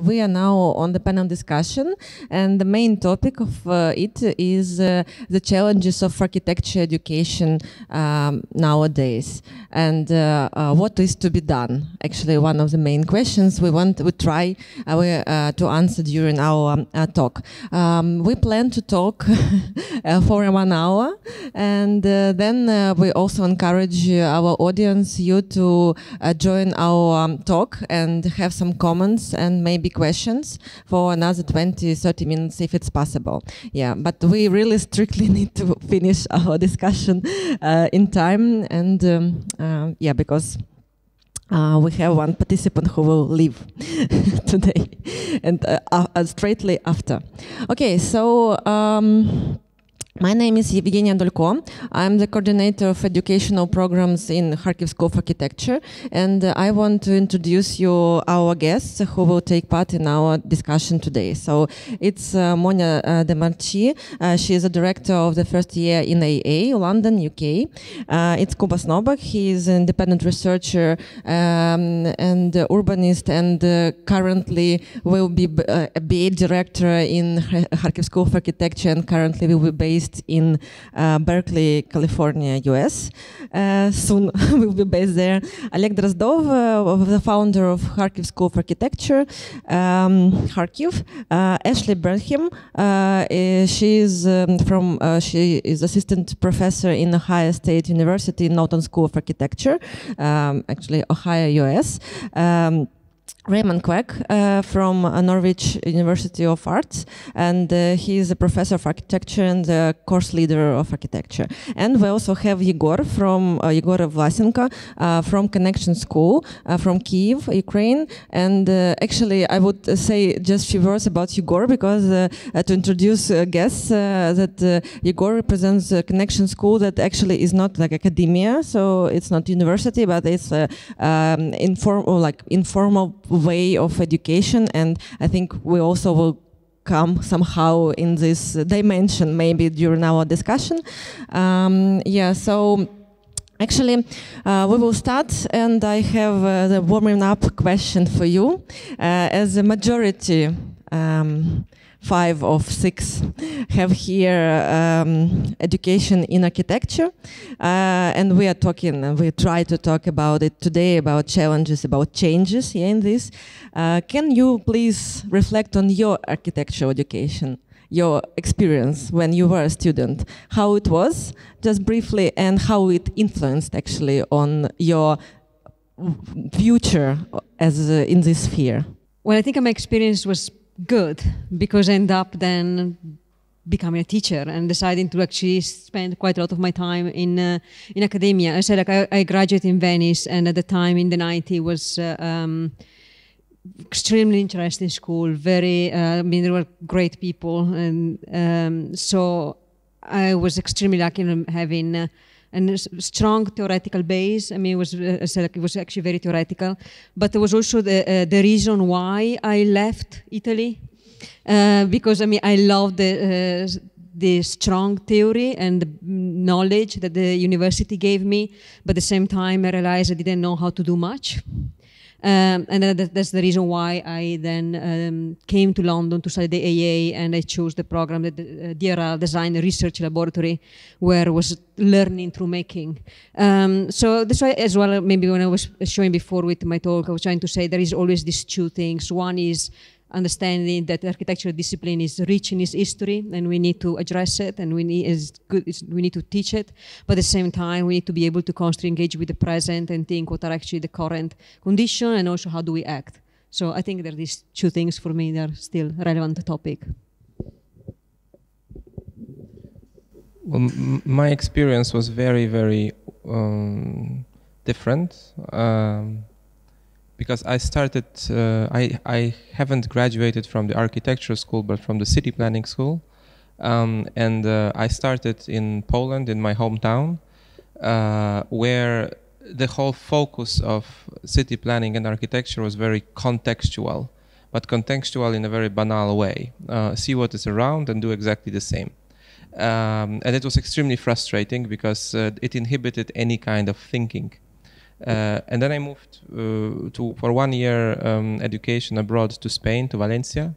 We are now on the panel discussion, and the main topic of it is the challenges of architecture education nowadays, and what is to be done. Actually, one of the main questions we try to answer during our talk. We plan to talk for 1 hour, and then we also encourage our audience, you, to join our talk and have some comments and maybe questions for another 20-30 minutes if it's possible. Yeah, but we really strictly need to finish our discussion in time, and yeah, because we have one participant who will leave today, and straightly after. Okay, so my name is Євгенія Дулько. I'm the coordinator of educational programs in Kharkiv School of Architecture, and I want to introduce you our guests who will take part in our discussion today. So it's Monya de Marchí. She is a director of the first year in AA, London, UK. It's Kuba Снопек. He is an independent researcher and urbanist, and currently will be a BA director in Kharkiv School of Architecture, and currently will be based in Berkeley, California, US. Soon we'll be based there. Олег Дроздов, the founder of Kharkiv School of Architecture, Kharkiv. Eшлі Bighem, she is assistant professor in Ohio State University, Norton School of Architecture, actually Ohio, US. Rаймонд Квек from Norwich University of Arts, and he is a professor of architecture and the course leader of architecture. And we also have Єгор Власенко from Connection School from Kyiv, Ukraine. And actually, I would say just a few words about Єгор, because to introduce guests, that Єгor represents a Connection School that actually is not like academia, so it's not university, but it's informal way of education, and I think we also will come somehow in this dimension maybe during our discussion. Yeah, so actually we will start, and I have the warming up question for you. As a majority, 5 of 6 have here education in architecture, and we try to talk about it today, about challenges, about changes here in this. Can you please reflect on your architectural education, your experience when you were a student, how it was, just briefly, and how it influenced actually on your future as in this sphere? Well, I think my experience was good, because I ended up then becoming a teacher and deciding to actually spend quite a lot of my time in academia. I said, I graduated in Venice, and at the time in the 90s was extremely interesting school. There were great people, and so I was extremely lucky in having a strong theoretical base. I mean, it was actually very theoretical, but there was also the reason why I left Italy, because I loved the strong theory and the knowledge that the university gave me, but at the same time I realized I didn't know how to do much. And that's the reason why I then came to London to study the AA, and I chose the program, the DRL, Design Research Laboratory, where I was learning through making. So that's why as well, maybe when I was showing before with my talk, I was trying to say there is always these two things. One is understanding that the architectural discipline is rich in its history, and we need to address it, and we need to teach it. But at the same time, we need to be able to constantly engage with the present and think what are actually the current condition, and also how do we act. So I think there are these two things for me that are still relevant topic. Well, my experience was very, very different. Because I started, I haven't graduated from the architecture school, but from the city planning school. And I started in Poland, in my hometown, where the whole focus of city planning and architecture was very contextual, but contextual in a very banal way. See what is around and do exactly the same. And it was extremely frustrating because it inhibited any kind of thinking. And then I moved for 1 year education abroad to Spain, to Valencia,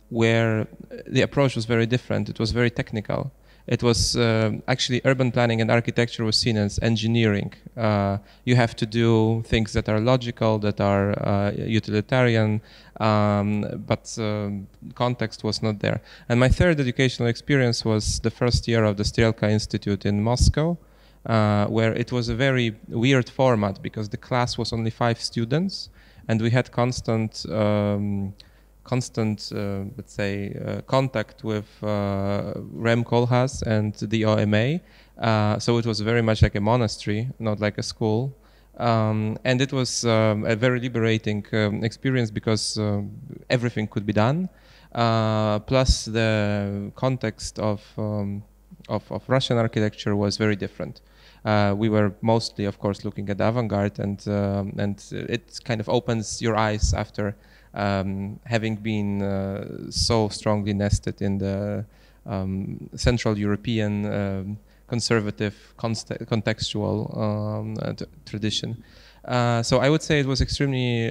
where the approach was very different. It was very technical. It was actually urban planning and architecture was seen as engineering. You have to do things that are logical, that are utilitarian, but context was not there. And my third educational experience was the first year of the Strelka Institute in Moscow, where it was a very weird format because the class was only 5 students, and we had constant, let's say, contact with Rem Koolhaas and the OMA. So it was very much like a monastery, not like a school. And it was a very liberating experience because everything could be done. Plus the context of Russian architecture was very different. We were mostly, of course, looking at avant-garde, and it kind of opens your eyes after having been so strongly nested in the Central European conservative contextual tradition. So I would say it was extremely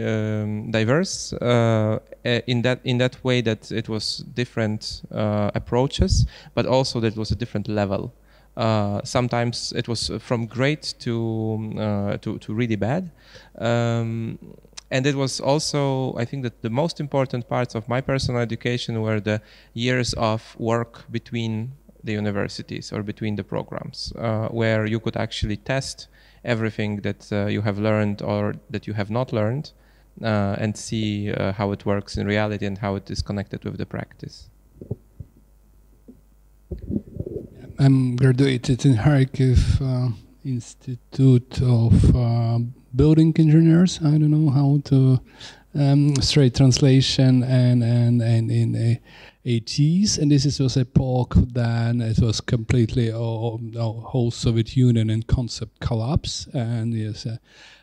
diverse in that way that it was different approaches, but also that it was a different level. Sometimes it was from great to really bad. And it was also, I think that the most important parts of my personal education were the years of work between the universities or between the programs, where you could actually test everything that you have learned or that you have not learned, and see how it works in reality and how it is connected with the practice. I'm graduated in Kharkiv Institute of Building Engineers. I don't know how to straight translation, and in 80s, and this was epoch then it was completely whole Soviet Union and concept collapse, and yes,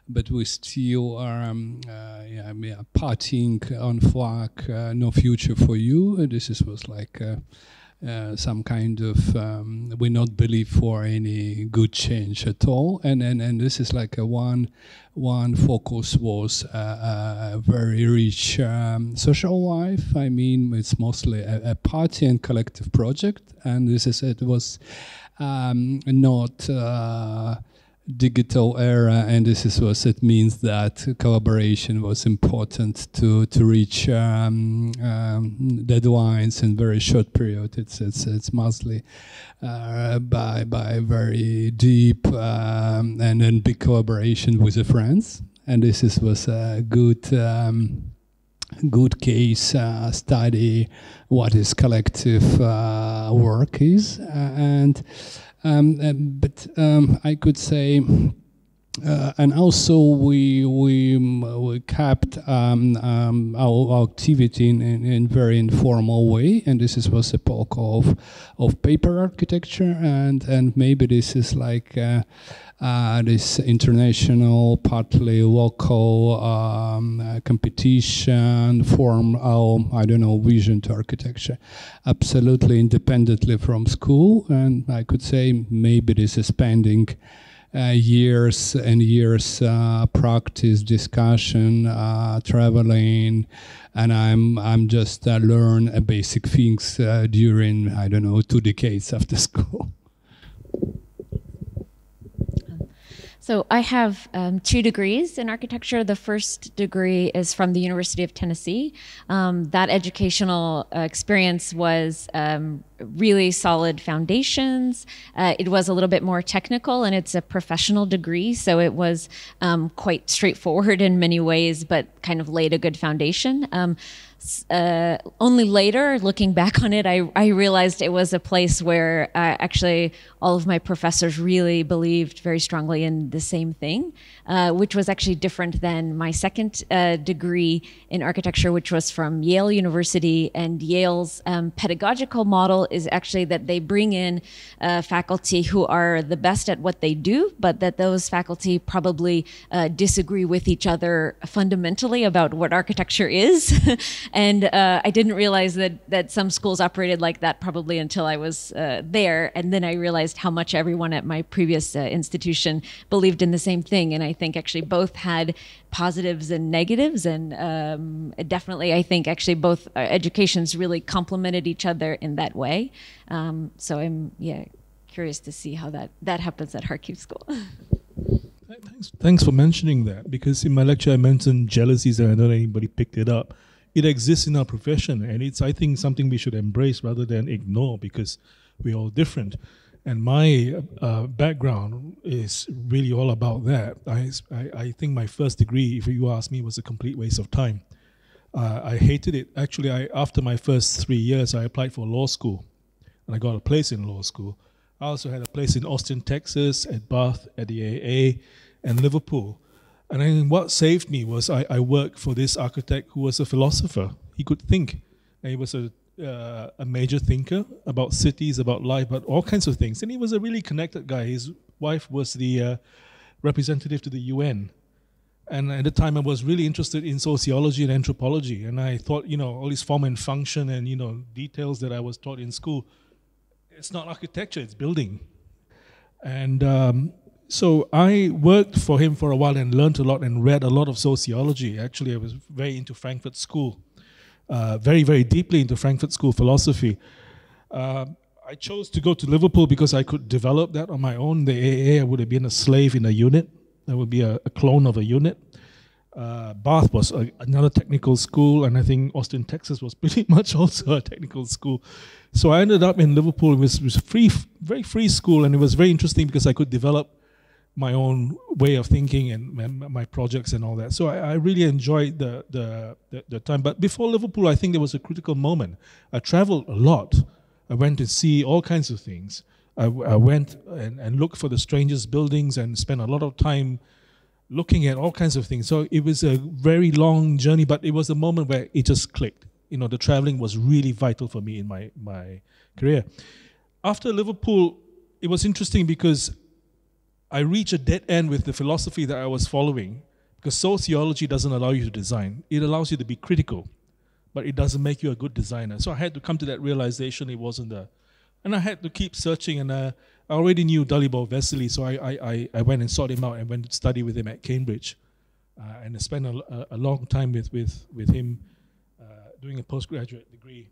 but we still are partying on flag, no future for you. And this was like some kind of we not believe for any good change at all, and this is like a one focus was a very rich social life. I mean, it's mostly a party and collective project, and this is it was not digital era, and this is what it means that collaboration was important to reach deadlines in very short period. It's mostly by very deep and then big collaboration with the friends, and this was a good case study what is collective work is, but I could say, and also we kept our activity in very informal way, and this was epoch of paper architecture, and maybe this is like this international, partly local competition form our, I don't know, vision to architecture, absolutely independently from school. And I could say maybe this is spending years and years practice, discussion, traveling, and I'm just learn basic things during, I don't know, 2 decades after school. So I have 2 degrees in architecture. The first degree is from the University of Tennessee. That educational experience was really solid foundations. It was a little bit more technical, and it's a professional degree, so it was quite straightforward in many ways, but kind of laid a good foundation. Only later, looking back on it, I realized it was a place where actually all of my professors really believed very strongly in the same thing, which was actually different than my second degree in architecture, which was from Yale University. And Yale's pedagogical model is actually that they bring in faculty who are the best at what they do, but that those faculty probably disagree with each other fundamentally about what architecture is. And I didn't realize that some schools operated like that probably until I was there. And then I realized how much everyone at my previous institution believed believed in the same thing. And I think actually both had positives and negatives. And definitely, I think actually both educations really complemented each other in that way. So I'm curious to see how that happens at Kharkiv School. Thanks for mentioning that, because in my lecture I mentioned jealousies and I don't know anybody picked it up. It exists in our profession, and it's, I think, something we should embrace rather than ignore, because we're all different. And my background is really all about that. I think my first degree, if you ask me, was a complete waste of time. I hated it. Actually, after my first 3 years, I applied for law school, and I got a place in law school. I also had a place in Austin, Texas, at Bath, at the AA, and Liverpool. And I think what saved me was I worked for this architect who was a philosopher. He could think. And he was a major thinker about cities, about life, about all kinds of things. And he was a really connected guy. His wife was the representative to the UN. And at the time, I was really interested in sociology and anthropology. And I thought, all this form and function and, details that I was taught in school, it's not architecture, it's building. And so I worked for him for a while and learned a lot and read a lot of sociology. Actually, I was very into Frankfurt School, very, very deeply into Frankfurt School philosophy. I chose to go to Liverpool because I could develop that on my own. The AA, I would have been a slave in a unit. I would be a clone of a unit. Bath was another technical school, and I think Austin, Texas was pretty much also a technical school. So I ended up in Liverpool. It was free, very free school, and it was very interesting because I could develop my own way of thinking and my projects and all that. So I really enjoyed the time. But before Liverpool, I think there was a critical moment. I traveled a lot. I went to see all kinds of things. I went and looked for the strangest buildings and spent a lot of time looking at all kinds of things. So it was a very long journey, but it was a moment where it just clicked. The traveling was really vital for me in my career. After Liverpool, it was interesting because I reached a dead end with the philosophy that I was following, because sociology doesn't allow you to design. It allows you to be critical, but it doesn't make you a good designer. So I had to come to that realization it wasn't there. And I had to keep searching, and I already knew Dalibor Vesely, so I went and sought him out and went to study with him at Cambridge. And I spent a long time with him doing a postgraduate degree.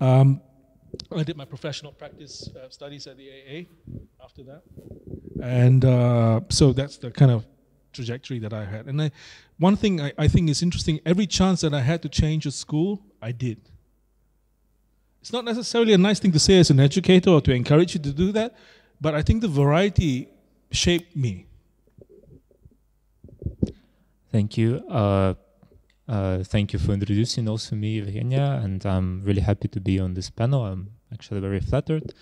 I did my professional practice studies at the AA after that. And so that's the kind of trajectory that I had. And one thing I think is interesting, every chance that I had to change a school, I did. It's not necessarily a nice thing to say as an educator or to encourage you to do that, but I think the variety shaped me. Thank you. Thank you for introducing also me, Eugenia, and I'm really happy to be on this panel. I'm actually very flattered.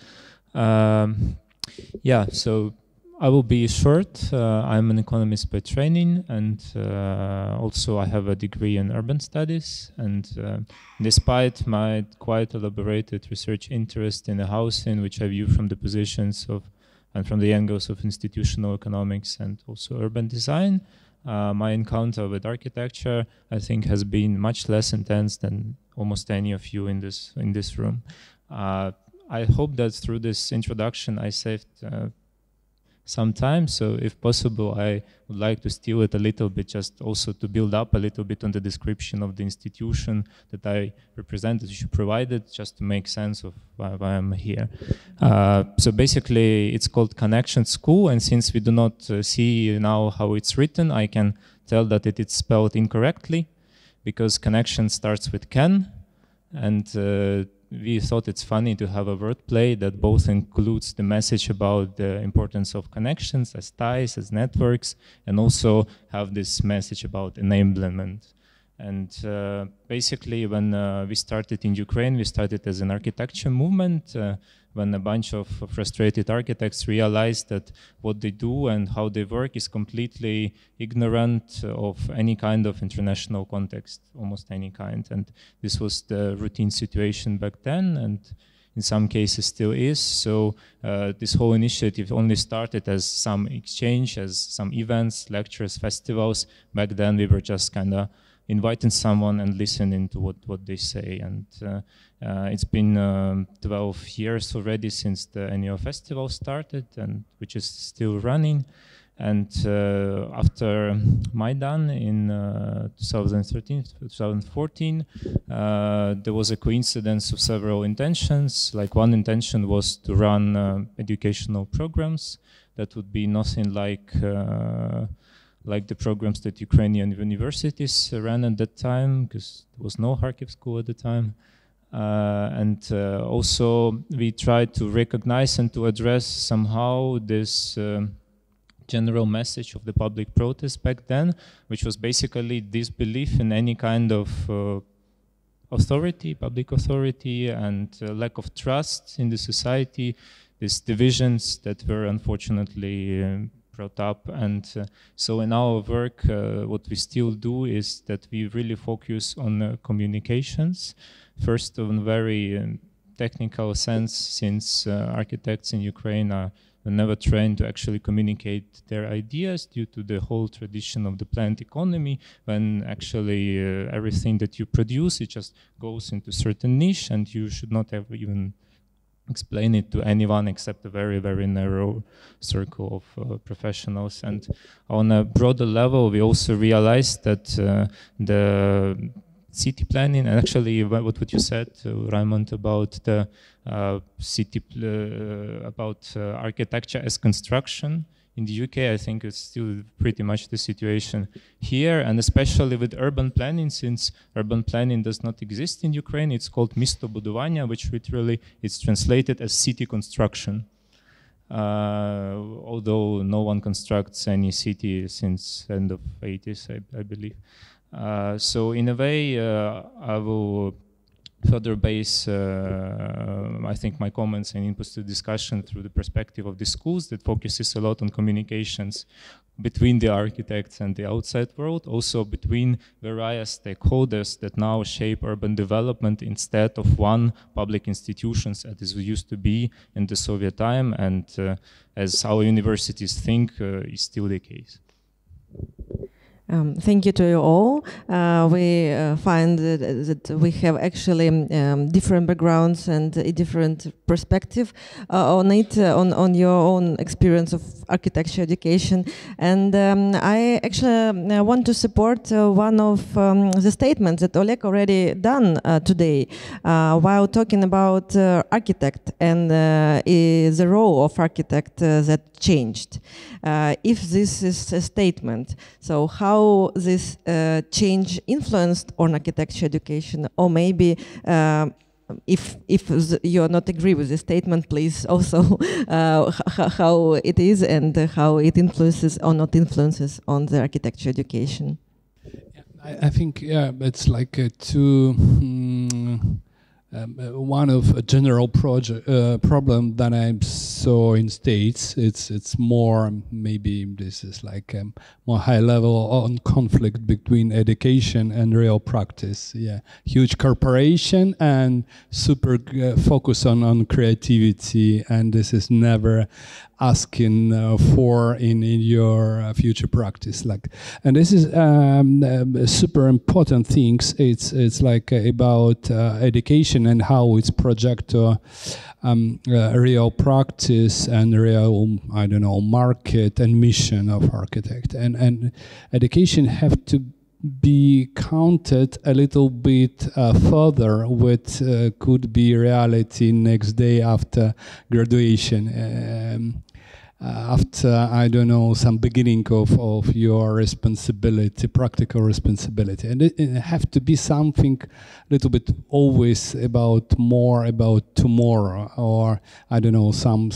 So I will be short. I'm an economist by training, and also I have a degree in urban studies. And despite my quite elaborated research interest in the housing, which I view from the positions of and from the angles of institutional economics and also urban design, my encounter with architecture, I think, has been much less intense than almost any of you in this room. I hope that through this introduction I saved some time, so if possible I would like to steal it a little bit, just also to build up a little bit on the description of the institution that I represented, which you provided, just to make sense of why I'm here. So basically it's called Connection School, and since we do not see now how it's written, I can tell that it is spelled incorrectly, because connection starts with can, and we thought it's funny to have a wordplay that both includes the message about the importance of connections as ties, as networks, and also have this message about enablement. And basically when we started in Ukraine, we started as an architecture movement, when a bunch of frustrated architects realized that what they do and how they work is completely ignorant of any kind of international context, almost any kind. And this was the routine situation back then, and in some cases still is. So this whole initiative only started as some exchange, as some events, lectures, festivals. Back then we were just kind of inviting someone and listening to what they say. And it's been 12 years already since the annual festival started, and which is still running. And after Maidan in 2013-2014, there was a coincidence of several intentions. Like one intention was to run educational programs that would be nothing like the programs that Ukrainian universities ran at that time, because there was no Kharkiv school at the time. And also we tried to recognize and to address somehow this general message of the public protest back then, which was basically disbelief in any kind of authority, public authority, and lack of trust in the society, these divisions that were unfortunately brought up. And so in our work, what we still do is that we really focus on communications, first on very technical sense, since architects in Ukraine are never trained to actually communicate their ideas due to the whole tradition of the planned economy, when actually everything that you produce, it just goes into certain niche, and you should not ever even explain it to anyone except a very, very narrow circle of professionals. And on a broader level, we also realized that the city planning, and actually what you said, Rаймонд, about the about architecture as construction in the UK, I think it's still pretty much the situation here, and especially with urban planning, since urban planning does not exist in Ukraine. It's called misтобудування, which literally is translated as city construction. Although no one constructs any city since end of 80s, I believe. So in a way, I will further base, I think, my comments and inputs to the discussion through the perspective of the schools that focuses a lot on communications between the architects and the outside world, also between various stakeholders that now shape urban development instead of one public institutions as it used to be in the Soviet time, and as our universities think is still the case. Thank you to you all. We find that we have actually different backgrounds and a different perspective on it, on your own experience of architecture education. And I actually want to support one of the statements that Oleg already done today while talking about architect and the role of architect that changed. If this is a statement, so how this change influenced on architecture education, or maybe if you not agree with the statement, please also how it is and how it influences or not influences on the architecture education. I think it's like one of a general problem that I saw in States. It's more, maybe this is like more high level on conflict between education and real practice. Yeah, huge corporation and super focus on creativity, and this is never asking for in your future practice. Like, and this is super important things. It's like about education and how it's project to real practice and real, I don't know, market and mission of architect. And education have to be counted a little bit further with could be reality next day after graduation. After, I don't know, some beginning of your responsibility, practical responsibility. And it have to be something a little bit always about more about tomorrow, or I don't know, some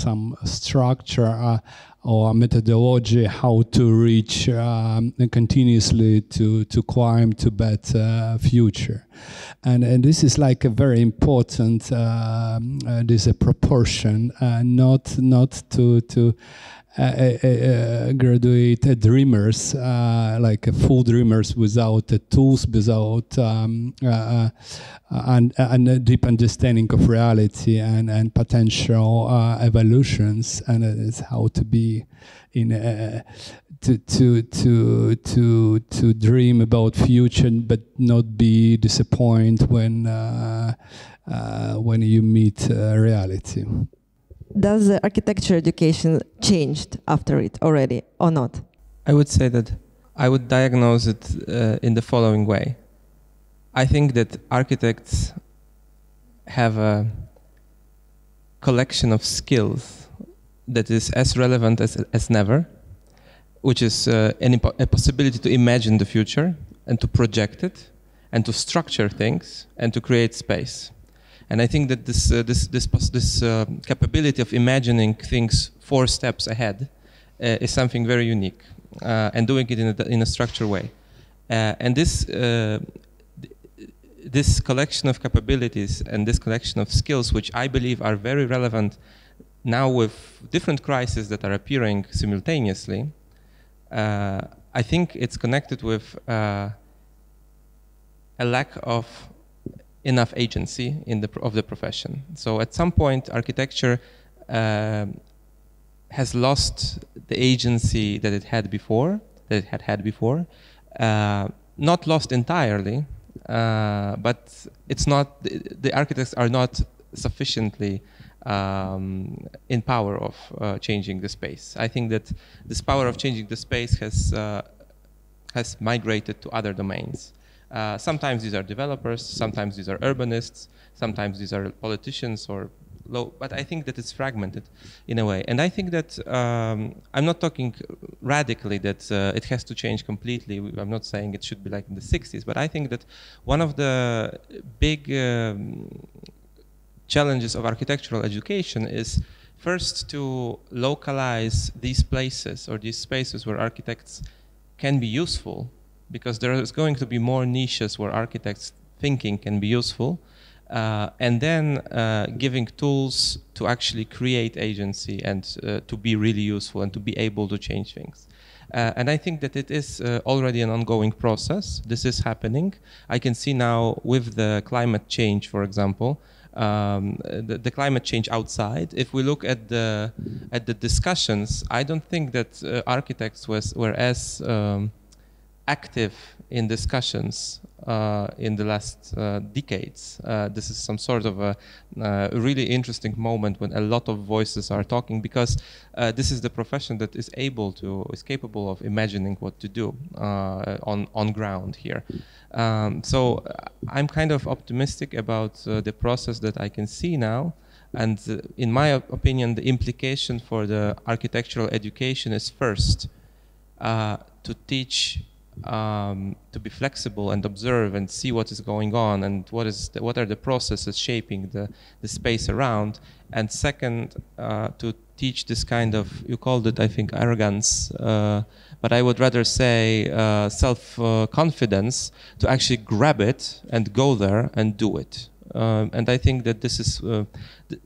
structure or methodology how to reach continuously to climb to better future. And this is like a very important this a proportion, not to graduate dreamers, like full dreamers without the tools, without and a deep understanding of reality and potential evolutions, and it's how to be in to dream about future, but not be disappointed when you meet reality. does the architecture education changed after it already or not? I would say that I would diagnose it in the following way. I think that architects have a collection of skills that is as relevant as never, which is a possibility to imagine the future and to project it and to structure things and to create space. And I think that this capability of imagining things 4 steps ahead is something very unique, and doing it in a structured way. And this collection of capabilities and this collection of skills, which I believe are very relevant now with different crises that are appearing simultaneously, I think it's connected with a lack of enough agency of the profession. So at some point, architecture has lost the agency that it had before, not lost entirely, but it's not, the architects are not sufficiently in power of changing the space. I think that this power of changing the space has migrated to other domains. Sometimes these are developers, sometimes these are urbanists, sometimes these are politicians or but I think that it's fragmented in a way. And I think that I'm not talking radically that it has to change completely. I'm not saying it should be like in the 60s, but I think that one of the big challenges of architectural education is first to localize these places or these spaces where architects can be useful, because there is going to be more niches where architects thinking can be useful, and then giving tools to actually create agency and to be really useful and to be able to change things. And I think that it is already an ongoing process. This is happening. I can see now with the climate change, for example, the climate change outside. If we look at the discussions, I don't think that architects were as active in discussions in the last decades. This is some sort of a really interesting moment when a lot of voices are talking, because this is the profession that is capable of imagining what to do on ground here. So I'm kind of optimistic about the process that I can see now. And in my opinion, the implication for the architectural education is first to teach to be flexible and observe and see what is going on and what are the processes shaping the space around. And second, to teach this kind of, you called it, I think, arrogance, but I would rather say self-confidence, to actually grab it and go there and do it. And I think that this is, on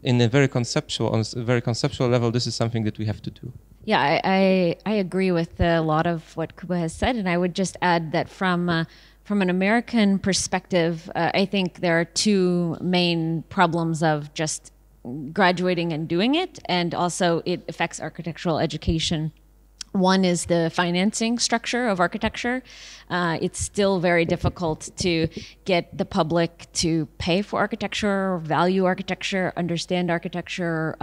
a very conceptual level, this is something that we have to do. Yeah, I agree with a lot of what Kuba has said, and I would just add that from an American perspective, I think there are 2 main problems of just graduating and doing it, and also it affects architectural education. One is the financing structure of architecture. It's still very difficult to get the public to pay for architecture, value architecture, understand architecture,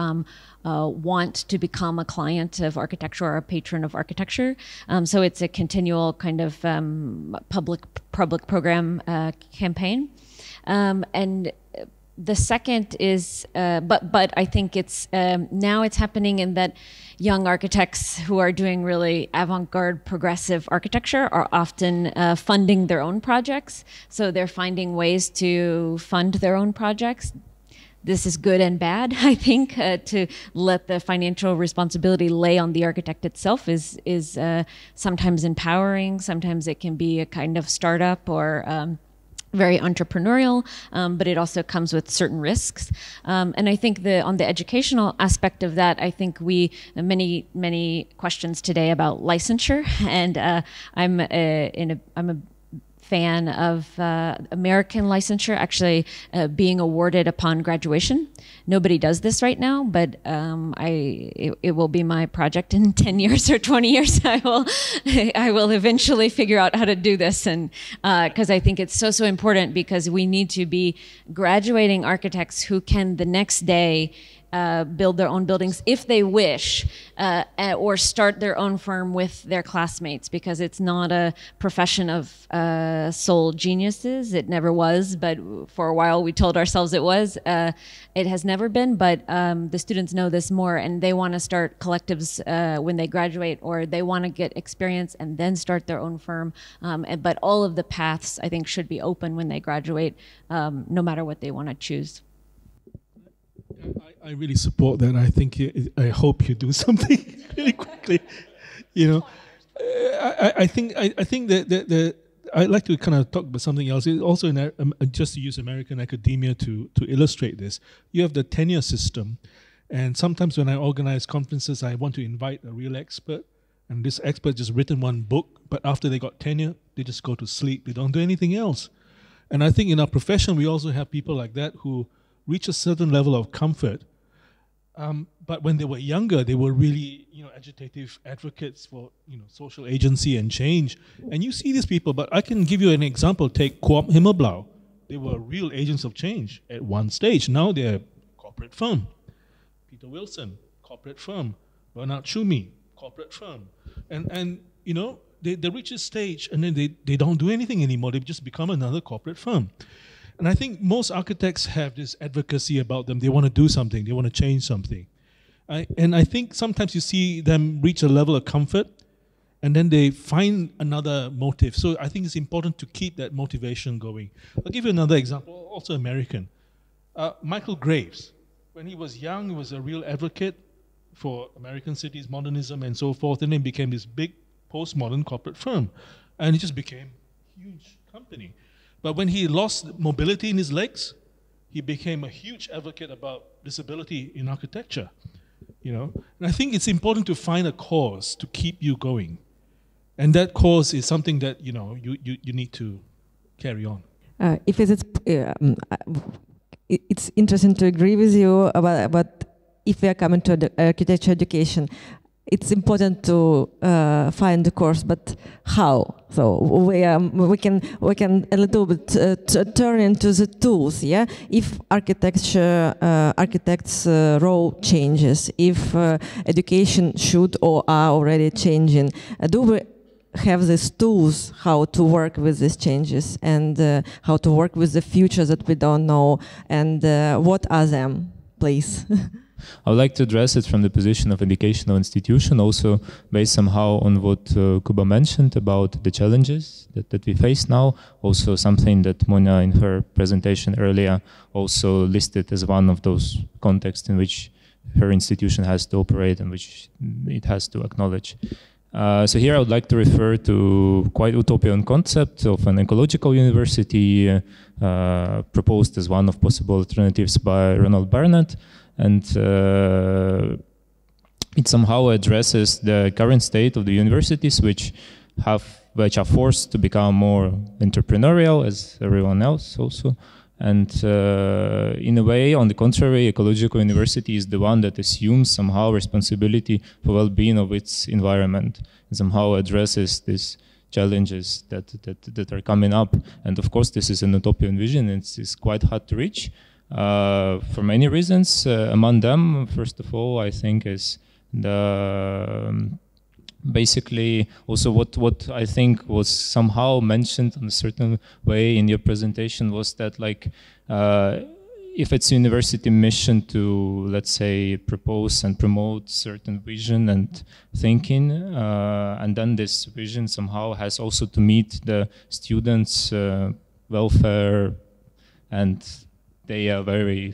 want to become a client of architecture or a patron of architecture. So it's a continual kind of public program campaign. And the second is, but I think it's now it's happening in that young architects who are doing really avant-garde progressive architecture are often funding their own projects. So they're finding ways to fund their own projects. This is good and bad, I think. To let the financial responsibility lay on the architect itself is sometimes empowering. Sometimes it can be a kind of startup or very entrepreneurial, but it also comes with certain risks. And I think on the educational aspect of that, I think many questions today about licensure, and I'm a fan of American licensure actually being awarded upon graduation. Nobody does this right now, but it will be my project in 10 years or 20 years. I will eventually figure out how to do this, and because I think it's so important, because we need to be graduating architects who can the next day build their own buildings if they wish, or start their own firm with their classmates, because it's not a profession of sole geniuses. It never was, but for a while we told ourselves it was. It has never been, but the students know this more, and they want to start collectives when they graduate, or they want to get experience and then start their own firm. But all of the paths, I think, should be open when they graduate, no matter what they want to choose. I really support that. I hope you do something really quickly. You know, I think that I'd like to kind of talk about something else. Also, just to use American academia to illustrate this, you have the tenure system, and sometimes when I organize conferences, I want to invite a real expert, and this expert just written one book, but after they got tenure, they just go to sleep. They don't do anything else. And I think in our profession, we also have people like that who reach a certain level of comfort. But when they were younger, they were really, agitative advocates for, social agency and change. And you see these people, but I can give you an example. Take Coop Himmelblau. They were real agents of change at one stage. Now they're a corporate firm. Peter Wilson, corporate firm. Bernard Schumi, corporate firm. And they reach a stage and then they don't do anything anymore. They just become another corporate firm. And I think most architects have this advocacy about them. They want to do something. They want to change something. And I think sometimes you see them reach a level of comfort and then they find another motive. So I think it's important to keep that motivation going. I'll give you another example, also American. Michael Graves. When he was young, he was a real advocate for American cities, modernism, and so forth, and then became this big postmodern corporate firm. And it just became a huge company. But when he lost mobility in his legs, he became a huge advocate about disability in architecture. And I think it's important to find a cause to keep you going. And that cause is something that, you need to carry on. It's interesting to agree with you about if we are coming to the architecture education. It's important to find the course, but how? So we can a little bit turn into the tools. Yeah, if architects' role changes, if education should or are already changing, do we have these tools how to work with these changes and how to work with the future that we don't know, and what are them, please? I would like to address it from the position of educational institution, also based somehow on what Kuba mentioned about the challenges that we face now, also something that Monya in her presentation earlier also listed as one of those contexts in which her institution has to operate and which it has to acknowledge. So here I would like to refer to quite utopian concept of an ecological university proposed as one of possible alternatives by Ronald Barnett. And it somehow addresses the current state of the universities, which are forced to become more entrepreneurial, as everyone else also. And in a way, on the contrary, ecological university is the one that assumes somehow responsibility for well-being of its environment, and somehow addresses these challenges that are coming up. And of course, this is an utopian vision. It's quite hard to reach. For many reasons. Among them, first of all, I think is the basically also what I think was somehow mentioned in a certain way in your presentation was that if it's university mission to, let's say, propose and promote certain vision and thinking, and then this vision somehow has also to meet the students' welfare and they are very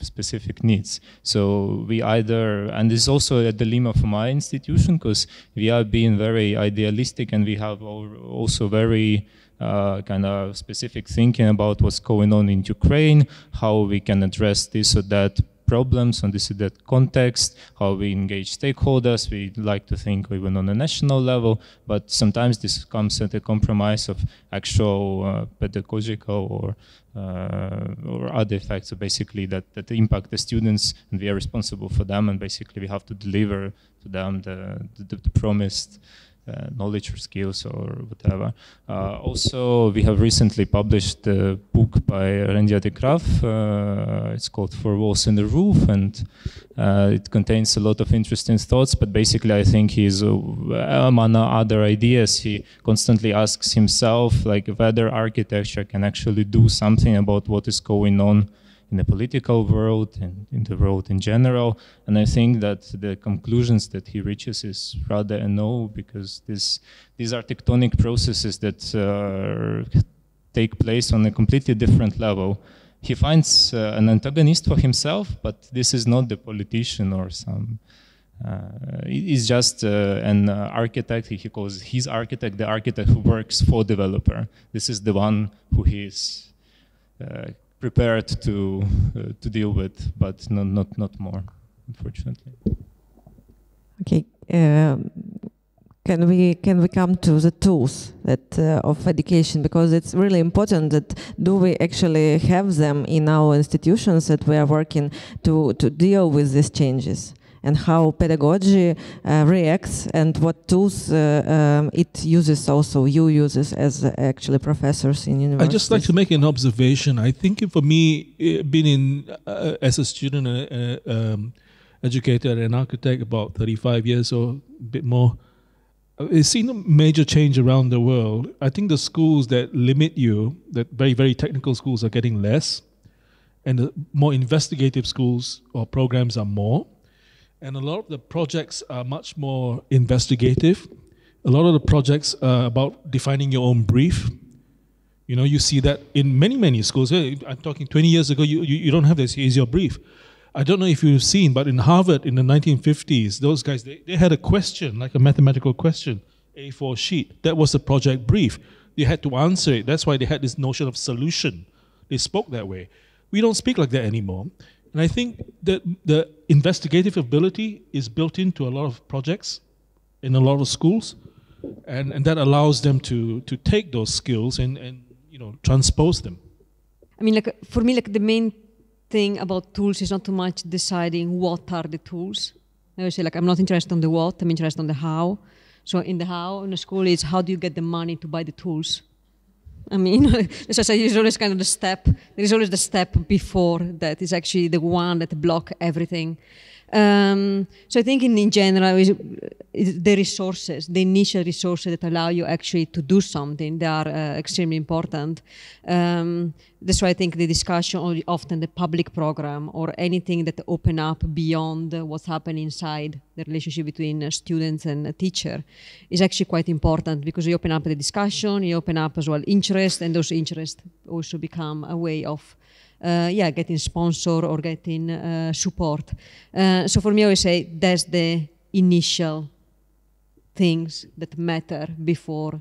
specific needs. So we either, and this is also a dilemma for my institution, because we are being very idealistic and we have also very kind of specific thinking about what's going on in Ukraine, how we can address this or that problems on this or that context, how we engage stakeholders. We like to think even on a national level, but sometimes this comes at a compromise of actual pedagogical or other effects. So basically that impact the students, and we are responsible for them, and basically we have to deliver to them the promised knowledge or skills or whatever. Also, we have recently published a book by Rendia de Graaf. It's called For Walls and a Roof, and it contains a lot of interesting thoughts, but basically I think he's, among other ideas, he constantly asks himself like whether architecture can actually do something about what is going on in the political world and in the world in general. And I think that the conclusions that he reaches is rather a no, because these are tectonic processes that take place on a completely different level. He finds an antagonist for himself, but this is not the politician or some, he's just an architect. He calls his architect the architect who works for developer. This is the one who he is prepared to deal with, but not more, unfortunately. Okay, can we come to the tools that of education, because it's really important that do we actually have them in our institutions that we are working to deal with these changes, and how pedagogy reacts, and what tools it uses, also you uses as actually professors in universities. I'd just like to make an observation. I think for me, being in as a student, educator and architect about 35 years or a bit more, I've seen a major change around the world. I think the schools that limit you, that very, very technical schools, are getting less, and the more investigative schools or programs are more. And a lot of the projects are much more investigative. A lot of the projects are about defining your own brief. You know, you see that in many, many schools. I'm talking 20 years ago, you don't have this, here's your brief. I don't know if you've seen, but in Harvard in the 1950s, those guys, they had a question, like a mathematical question, A4 sheet. That was the project brief. They had to answer it. That's why they had this notion of solution. They spoke that way. We don't speak like that anymore. And I think that the investigative ability is built into a lot of projects in a lot of schools, and that allows them to take those skills and you know, transpose them. I mean, like for me, like the main thing about tools is not too much deciding what are the tools. I always say, like, I'm not interested on the what, I'm interested on the how. So in the how in the school is how do you get the money to buy the tools? I mean, as I say, there's always kind of the step. There is always the step before that is actually the one that block everything. So I think in general, the resources, the initial resources that allow you actually to do something, they are extremely important. That's why I think the discussion, or often the public program or anything that open up beyond what's happening inside the relationship between students and a teacher is actually quite important, because you open up the discussion, you open up as well interest, and those interests also become a way of getting sponsor or getting support. So for me, I always say that's the initial things that matter before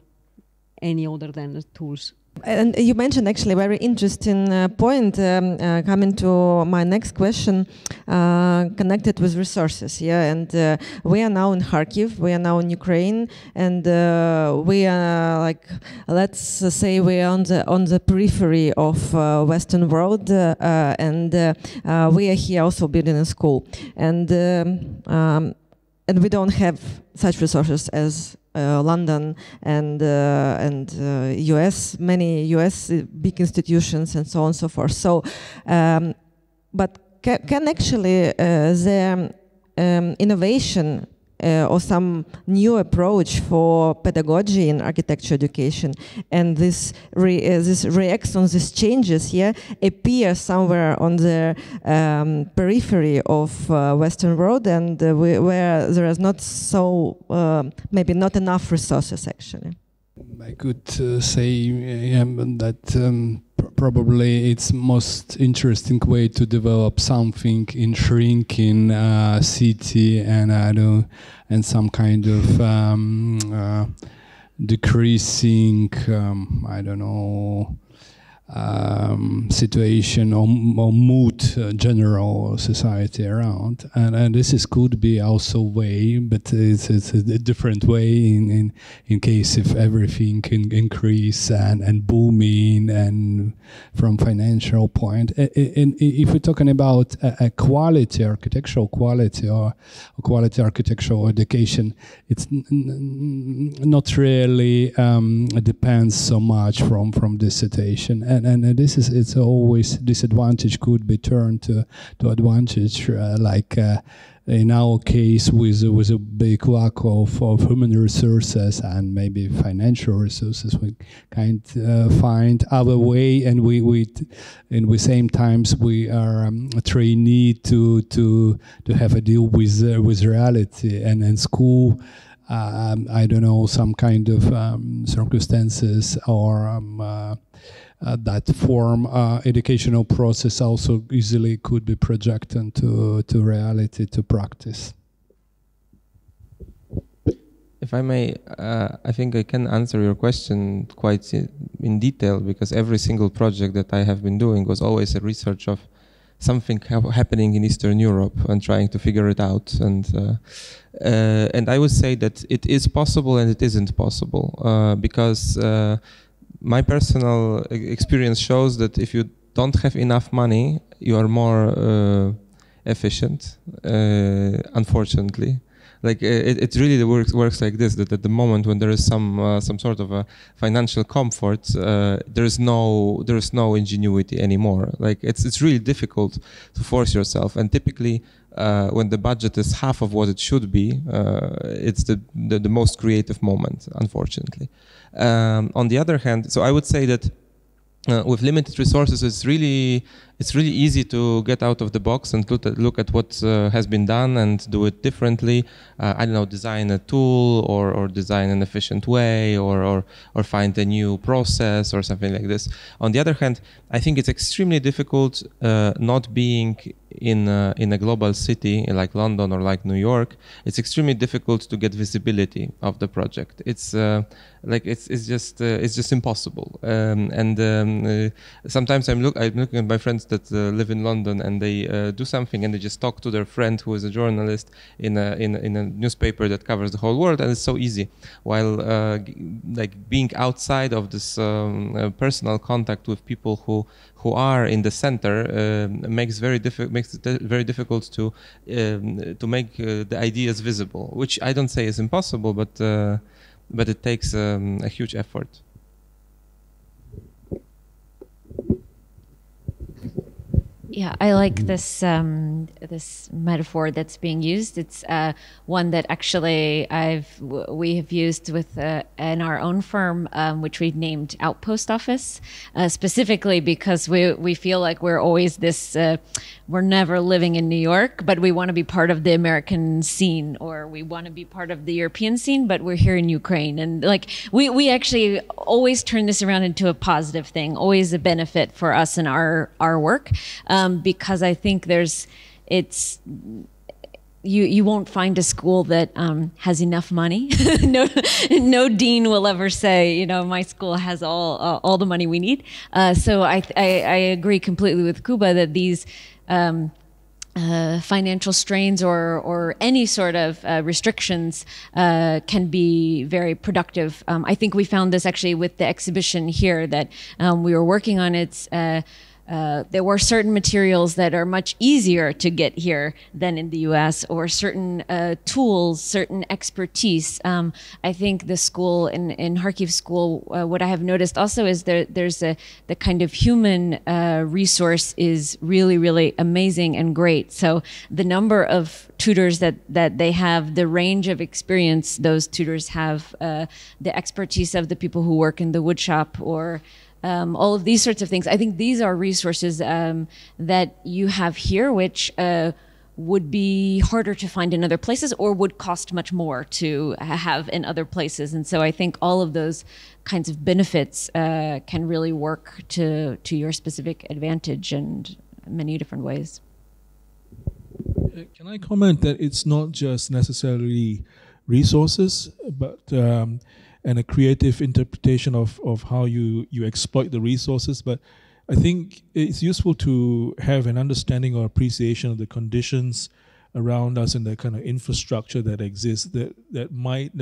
any other than the tools. And you mentioned actually a very interesting point coming to my next question, connected with resources. Yeah, and we are now in Kharkiv, we are now in Ukraine, and we are like, let's say we are on the periphery of Western world, and we are here also building a school, and we don't have such resources as London and US, many US big institutions and so on and so forth. So, but can actually the innovation or some new approach for pedagogy in architecture education and this reacts on these changes here appear somewhere on the periphery of Western world, and where there is not so maybe not enough resources actually. I could say that probably it's most interesting way to develop something in shrinking city and some kind of decreasing situation or mood, general society around, and this could be also way, but it's a different way in case if everything can increase and booming and from financial point. And if we're talking about a quality, architectural quality or quality architectural education, it's not really depends so much from this situation. And this is, it's always disadvantage could be turned to advantage, like in our case with a big lack of human resources and maybe financial resources, we kind find other way, and we in the same times we are trainee to have a deal with reality, and school. I don't know, some kind of circumstances or that form educational process also easily could be projected to reality, to practice. If I may, I think I can answer your question quite in detail, because every single project that I have been doing was always a research of something happening in Eastern Europe and trying to figure it out. And I would say that it is possible and it isn't possible, because my personal experience shows that if you don't have enough money, you are more efficient, unfortunately. Like it really works like this, that at the moment when there is some sort of a financial comfort, there is no ingenuity anymore. Like it's really difficult to force yourself, and typically when the budget is half of what it should be, it's the most creative moment, unfortunately. On the other hand, so I would say that with limited resources, it's really easy to get out of the box and look at what has been done and do it differently. I don't know, design a tool or design an efficient way or find a new process or something like this. On the other hand, I think it's extremely difficult not being in a global city like London or like New York. It's extremely difficult to get visibility of the project. It's just impossible. Sometimes I'm looking at my friends that live in London, and they do something and they just talk to their friend who is a journalist in a newspaper that covers the whole world, and it's so easy. While like being outside of this personal contact with people who are in the center makes it very difficult to make the ideas visible, which I don't say is impossible, but it takes a huge effort. Yeah, I like this this metaphor that's being used. It's one that actually we have used with in our own firm, which we've named Outpost Office, specifically because we feel like we're always this. We're never living in New York, but we want to be part of the American scene, or we want to be part of the European scene, but we're here in Ukraine. And like we actually always turn this around into a positive thing, always a benefit for us in our work. Because I think you won't find a school that has enough money. No dean will ever say, you know, my school has all the money we need. So I agree completely with Kuba that these financial strains or any sort of restrictions can be very productive. I think we found this actually with the exhibition here that we were working on. There were certain materials that are much easier to get here than in the US, or certain tools, certain expertise. I think the school, in Kharkiv school, what I have noticed also is there's the kind of human resource is really, really amazing and great. So the number of tutors that they have, the range of experience those tutors have, the expertise of the people who work in the wood shop, or all of these sorts of things. I think these are resources that you have here, which would be harder to find in other places, or would cost much more to have in other places. And so I think all of those kinds of benefits can really work to your specific advantage in many different ways. Can I comment that it's not just necessarily resources, but and a creative interpretation of how you exploit the resources. But I think it's useful to have an understanding or appreciation of the conditions around us and the kind of infrastructure that exists that might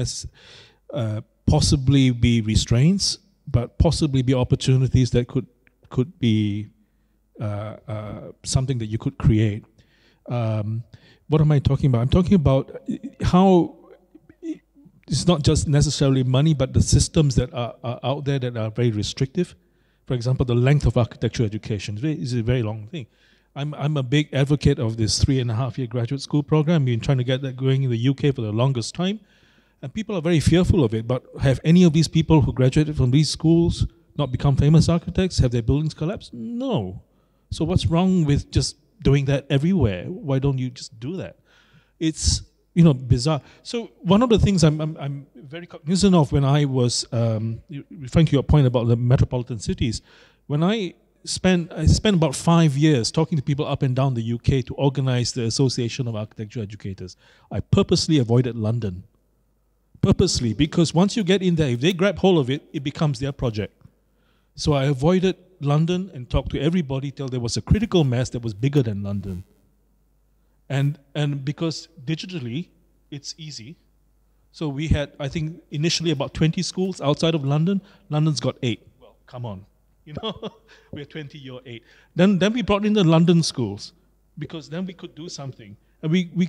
possibly be restraints, but possibly be opportunities that could be something that you could create. What am I talking about? I'm talking about how it's not just necessarily money, but the systems that are out there that are very restrictive. For example, the length of architecture education is a very long thing. I'm a big advocate of this 3.5-year graduate school program. I've been trying to get that going in the UK for the longest time. And people are very fearful of it. But have any of these people who graduated from these schools not become famous architects? Have their buildings collapsed? No. So what's wrong with just doing that everywhere? Why don't you just do that? It's bizarre. So one of the things I'm very cognizant of when I was referring to your point about the metropolitan cities, when I spent about 5 years talking to people up and down the UK to organize the Association of Architecture Educators. I purposely avoided London. Purposely, because once you get in there, if they grab hold of it, it becomes their project. So I avoided London and talked to everybody till there was a critical mass that was bigger than London. And because digitally, it's easy. So we had, I think, initially about 20 schools outside of London. London's got 8. Well, come on. We're 20, you're 8. Then we brought in the London schools, because then we could do something. And we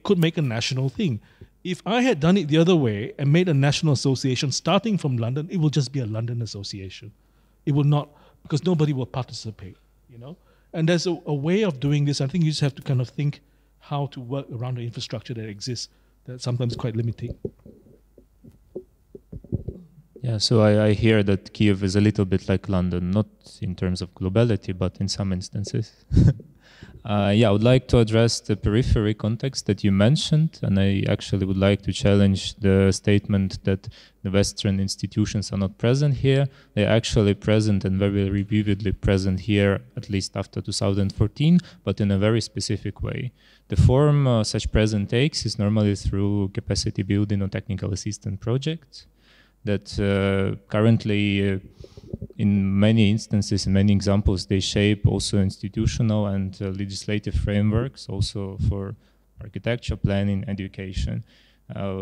could make a national thing. If I had done it the other way and made a national association starting from London, it will just be a London association. It will not, because nobody will participate, And there's a way of doing this. I think you just have to kind of think how to work around the infrastructure that exists that's sometimes quite limiting. Yeah, so I hear that Kiev is a little bit like London, not in terms of globality, but in some instances. I would like to address the periphery context that you mentioned, and I actually would like to challenge the statement that the Western institutions are not present here. They're actually present and very vividly present here, at least after 2014, but in a very specific way. The form such presence takes is normally through capacity building or technical assistance projects that currently in many instances, in many examples, they shape also institutional and legislative frameworks also for architecture, planning, education.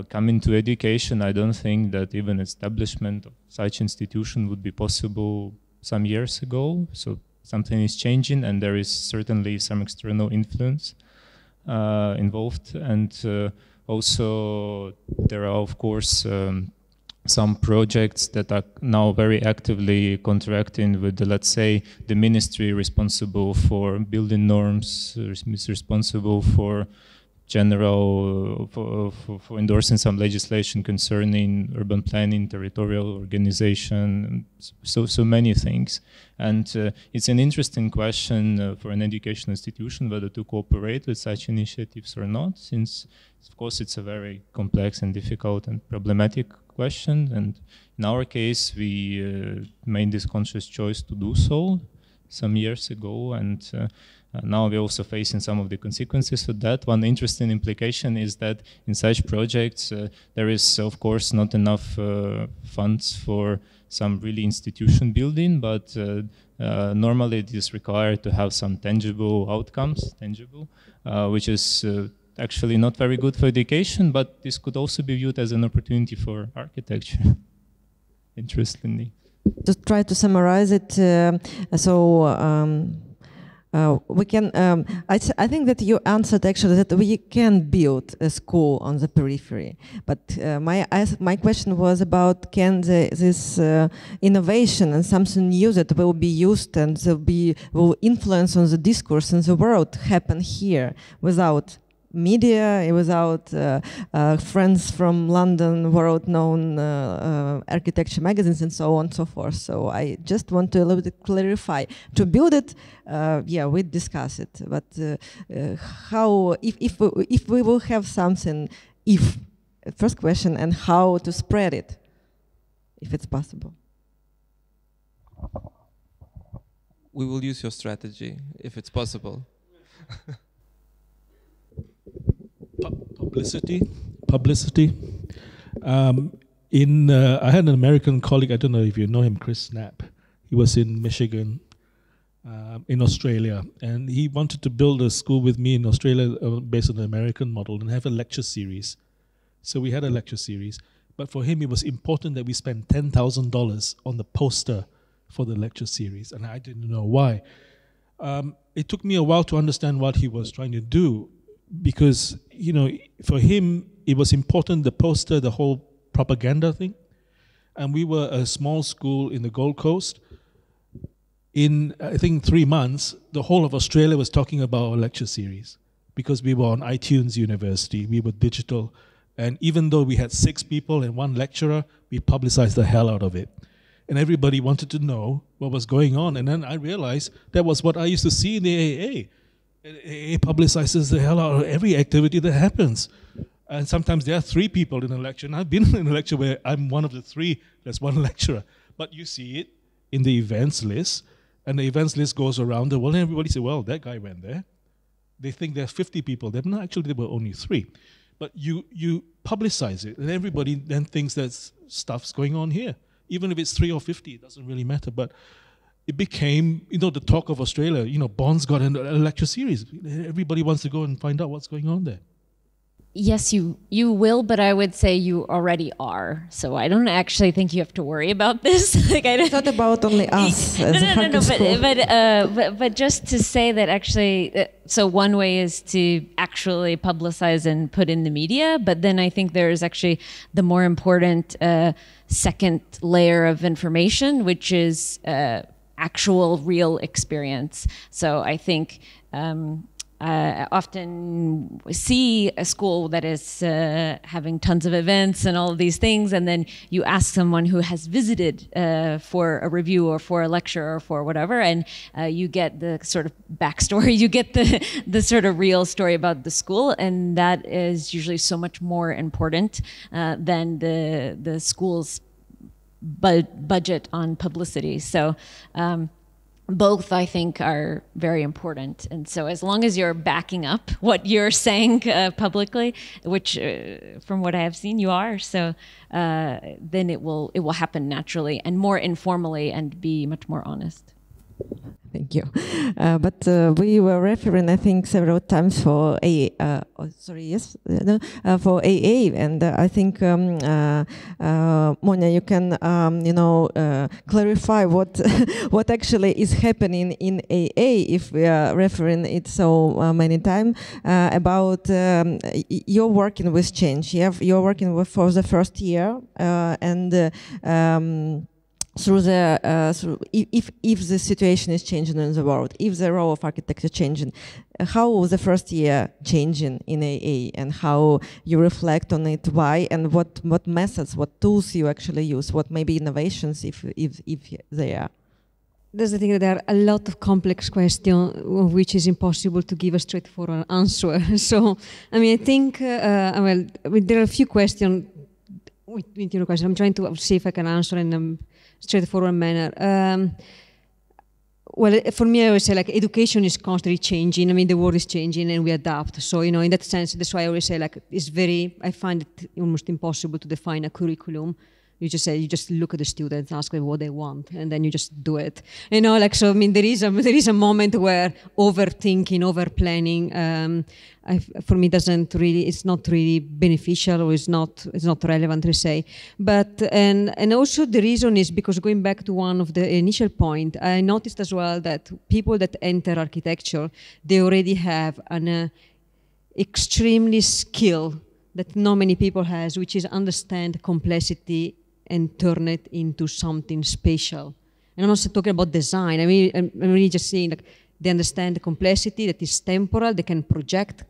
Coming to education, I don't think that even establishment of such institution would be possible some years ago. So something is changing, and there is certainly some external influence involved. And also there are, of course, some projects that are now very actively contracting with, let's say, the ministry responsible for building norms, is responsible for general, for endorsing some legislation concerning urban planning, territorial organization, so many things. And it's an interesting question for an educational institution whether to cooperate with such initiatives or not, since, of course, it's a very complex and difficult and problematic question. And in our case, we made this conscious choice to do so some years ago, and now we're also facing some of the consequences of that. One interesting implication is that in such projects, there is, of course, not enough funds for some really institution building, but normally it is required to have some tangible outcomes, which is actually not very good for education, but this could also be viewed as an opportunity for architecture, interestingly. To try to summarize it, we can. I think that you answered actually that we can build a school on the periphery, but my question was about can this innovation and something new that will be used and will influence on the discourse in the world happen here without media, without friends from London, world-known architecture magazines, and so on and so forth. So I just want to a little bit clarify. To build it, we discuss it. But how, if we will have something, first question, and how to spread it, if it's possible. We will use your strategy, if it's possible. Publicity. I had an American colleague, I don't know if you know him, Chris Knapp. He was in Michigan, in Australia, and he wanted to build a school with me in Australia based on the American model and have a lecture series. So we had a lecture series, but for him it was important that we spend $10,000 on the poster for the lecture series, and I didn't know why. It took me a while to understand what he was trying to do, because for him it was important, the poster, the whole propaganda thing. And we were a small school in the Gold Coast. In, I think, 3 months, the whole of Australia was talking about our lecture series, because we were on iTunes University, we were digital. And even though we had 6 people and 1 lecturer, we publicized the hell out of it. And everybody wanted to know what was going on. And then I realized that was what I used to see in the AA. AA publicizes the hell out of every activity that happens. And sometimes there are 3 people in a lecture. And I've been in a lecture where I'm one of the 3, there's 1 lecturer. But you see it in the events list, and the events list goes around the world, and everybody says, well, that guy went there. They think there's 50 people there. No, actually, there were only 3. But you publicize it, and everybody then thinks that stuff's going on here. Even if it's 3 or 50, it doesn't really matter. But it became, the talk of Australia. Bond's got a lecture series. Everybody wants to go and find out what's going on there. Yes, you will, but I would say you already are. So I don't actually think you have to worry about this. It's not about only us. But just to say that actually, so one way is to actually publicize and put in the media, but then I think there's actually the more important second layer of information, which is actual real experience. So I think I often see a school that is having tons of events and all of these things, and then you ask someone who has visited for a review or for a lecture or for whatever, and you get the sort of backstory, you get the sort of real story about the school, and that is usually so much more important than the school's budget on publicity. So both, I think, are very important. And so as long as you're backing up what you're saying publicly, which from what I have seen you are, so then it will happen naturally and more informally and be much more honest. Thank you. But we were referring, I think, several times for for AA, and I think Monya, you can clarify what actually is happening in AA if we are referring it so many times about you're working with change. You're working with for the first year and. If the situation is changing in the world, if the role of architecture changing, how was the first year changing in AA, and how you reflect on it, why, and what methods, what tools you actually use, what maybe innovations if they are. There's the thing that there are a lot of complex questions of which is impossible to give a straightforward answer. So, I think, there are a few questions. I'm trying to see if I can answer in a straightforward manner. Well, for me, I always say education is constantly changing. The world is changing and we adapt. So, in that sense, that's why I always say I find it almost impossible to define a curriculum. You just look at the students, ask them what they want, and then you just do it. So there is a moment where overthinking, over-planning, for me it's not really beneficial, or it's not relevant to say. But and also the reason is because, going back to one of the initial point, I noticed as well that people that enter architecture, they already have an extremely skill that not many people has, which is understand complexity and turn it into something spatial. And I'm not talking about design. I'm really just saying they understand the complexity that is temporal. They can project,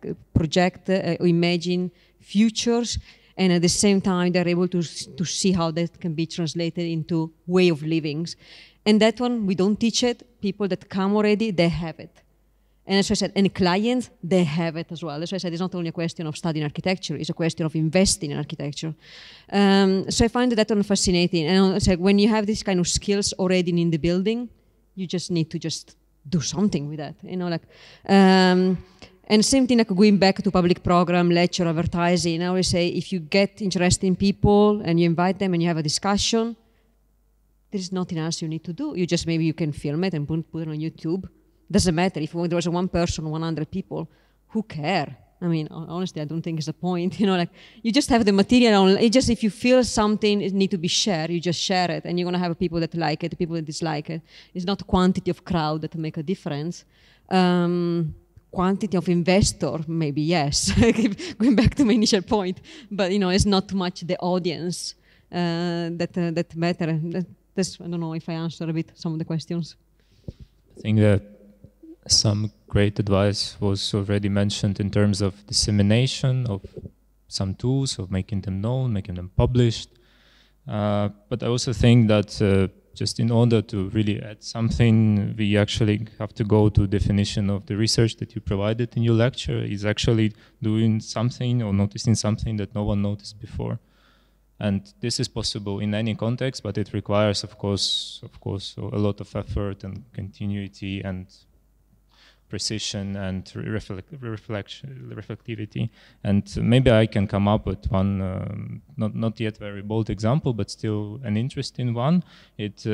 imagine futures, and at the same time they're able to see how that can be translated into way of living. And that one, we don't teach it. People that come already, they have it. And as I said, and clients, they have it as well. As I said, it's not only a question of studying architecture, it's a question of investing in architecture. So I find that one fascinating. And it's when you have these kind of skills already in the building, you just need to just do something with that. And same thing, like going back to public program, lecture, advertising, I always say, if you get interesting people and you invite them and you have a discussion, there's nothing else you need to do. You just, maybe you can film it and put it on YouTube. Doesn't matter if there was one person, 100 people, who care? I mean, honestly, I don't think it's a point. You know, like you just have the material. It just, if you feel something it need to be shared, you just share it, and you're gonna have people that like it, people that dislike it. It's not quantity of crowd that make a difference. Quantity of investor, maybe yes. Going back to my initial point, but you know, it's not too much the audience that matter. That's, I don't know if I answered a bit some of the questions. I think that some great advice was already mentioned in terms of dissemination of some tools, of making them known, making them published. But I also think that just in order to really add something, we actually have to go to definition of the research that you provided in your lecture is actually doing something or noticing something that no one noticed before. And this is possible in any context, but it requires, of course, a lot of effort and continuity and precision and reflectivity. And maybe I can come up with one, not yet very bold example, but still an interesting one. It's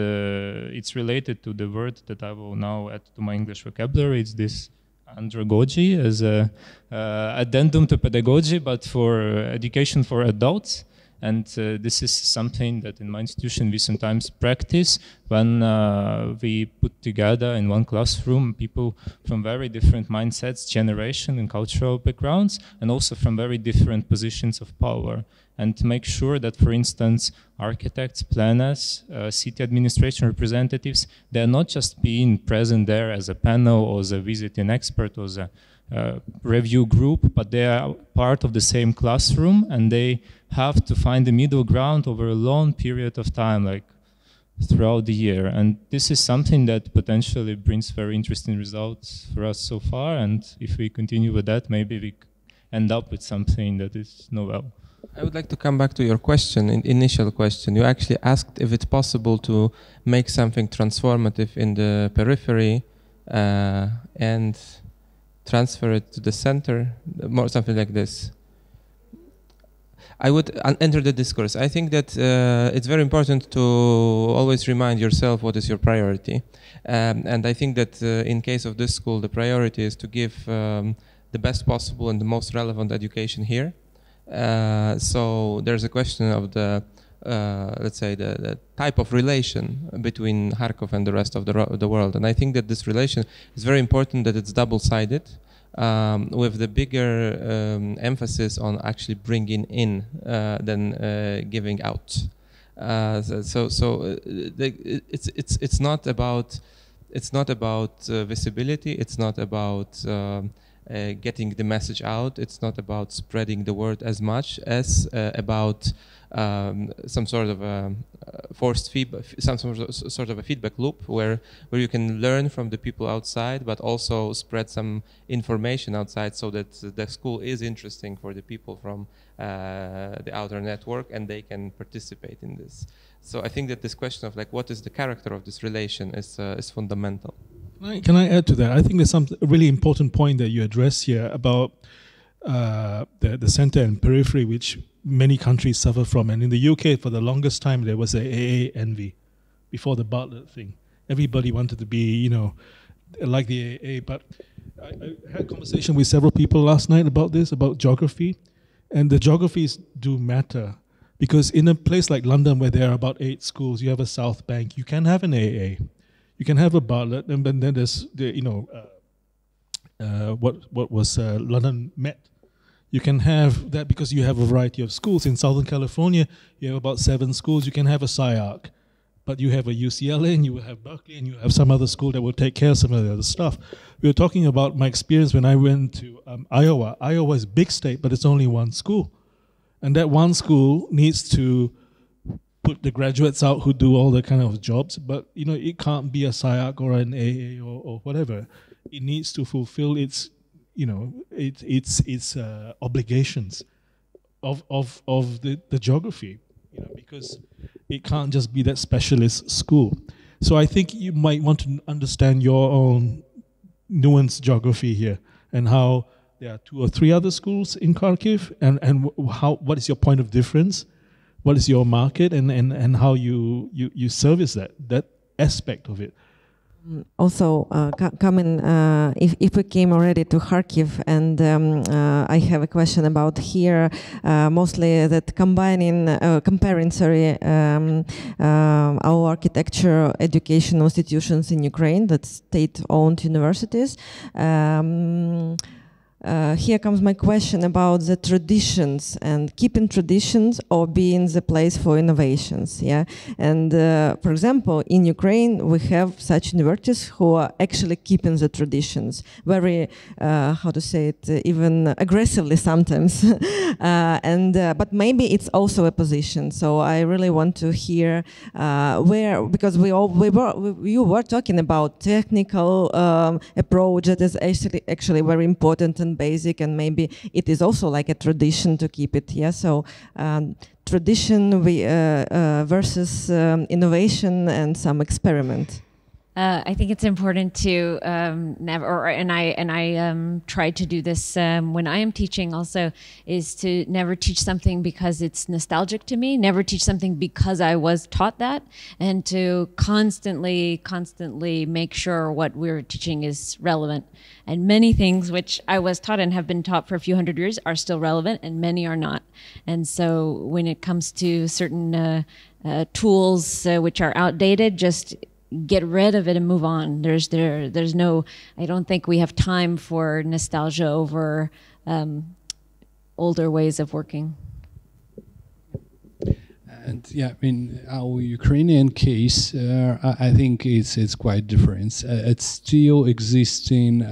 related to the word that I will now add to my English vocabulary. It's this andragogy as a addendum to pedagogy, but for education for adults. And this is something that in my institution we sometimes practice when we put together in one classroom people from very different mindsets, generation and cultural backgrounds, and also from very different positions of power. And to make sure that, for instance, architects, planners, city administration representatives, they're not just being present there as a panel or as a visiting expert or as a review group, but they are part of the same classroom, and they have to find the middle ground over a long period of time, like throughout the year. And this is something that potentially brings very interesting results for us so far. And if we continue with that, maybe we end up with something that is novel. I would like to come back to your question, initial question. You actually asked if it's possible to make something transformative in the periphery and transfer it to the center, more something like this. I would enter the discourse. I think that it's very important to always remind yourself what is your priority. And I think that in case of this school, the priority is to give the best possible and the most relevant education here. So there's a question of the, let's say, the type of relation between Kharkov and the rest of the world. And I think that this relation is very important, that it's double-sided, with the bigger emphasis on actually bringing in than giving out. It's not about visibility. It's not about getting the message out. It's not about spreading the word as much as about some sort of a forced feedback, some sort of a feedback loop where you can learn from the people outside, but also spread some information outside so that the school is interesting for the people from the outer network and they can participate in this. So I think that this question of like what is the character of this relation is fundamental. Can I add to that? I think there's some really important point that you address here about the center and periphery, which many countries suffer from. And in the UK, for the longest time, there was a AA envy before the Bartlett thing. Everybody wanted to be, like the AA. But I had a conversation with several people last night about this, about geography. And the geographies do matter. Because in a place like London, where there are about 8 schools, you have a South Bank, you can have an AA. You can have a Bartlett, and then there's what was London Met. You can have that because you have a variety of schools. In Southern California, you have about 7 schools. You can have a SciArc, but you have a UCLA, and you will have Berkeley, and you have some other school that will take care of some of the other stuff. We were talking about my experience when I went to Iowa. Iowa is a big state, but it's only 1 school. And that 1 school needs to put the graduates out who do all the kind of jobs, but it can't be a SciArc or an AA or whatever. It needs to fulfill its obligations of the geography, because it can't just be that specialist school. So I think you might want to understand your own nuanced geography here and how there are 2 or 3 other schools in Kharkiv, and what is your point of difference? What is your market, and how you service that aspect of it? Also, coming, if we came already to Kharkiv, and I have a question about here, mostly that comparing, our architecture educational institutions in Ukraine, that's state-owned universities. Here comes my question about the traditions and keeping traditions or being the place for innovations. Yeah, and for example, in Ukraine we have such universities who are actually keeping the traditions very, how to say it, even aggressively sometimes. But maybe it's also a position. So I really want to hear where, because you were talking about technical approach that is actually very important and basic, and maybe it is also like a tradition to keep it. Yeah, so tradition versus innovation and some experiment. I think it's important to I try to do this when I am teaching also, is to never teach something because it's nostalgic to me, never teach something because I was taught that, and to constantly make sure what we're teaching is relevant. And many things which I was taught and have been taught for a few hundred years are still relevant, and many are not. And so when it comes to certain tools which are outdated, just get rid of it and move on. There's no, I don't think we have time for nostalgia over older ways of working. And yeah, I mean, our Ukrainian case, I think it's quite different. It's still existing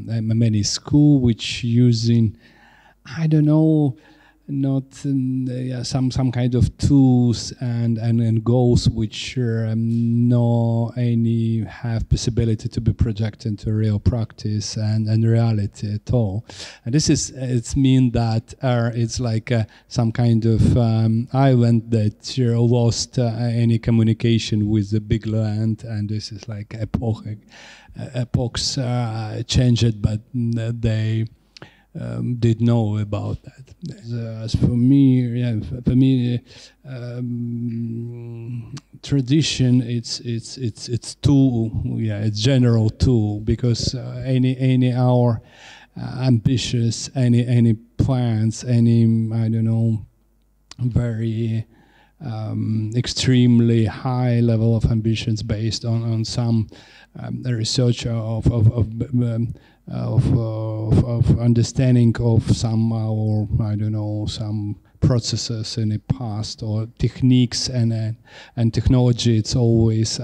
many schools which using, I don't know, not some kind of tools and goals which no any have possibility to be projected into real practice and reality at all. And this is, it's mean that it's like some kind of island that lost any communication with the big land, and this is like epochs changed, but they did know about that. As for me, tradition it's tool, it's general tool, because any our ambitious any plans, any I don't know, very extremely high level of ambitions based on some research of understanding of some, or I don't know, some processes in the past or techniques and technology. It's always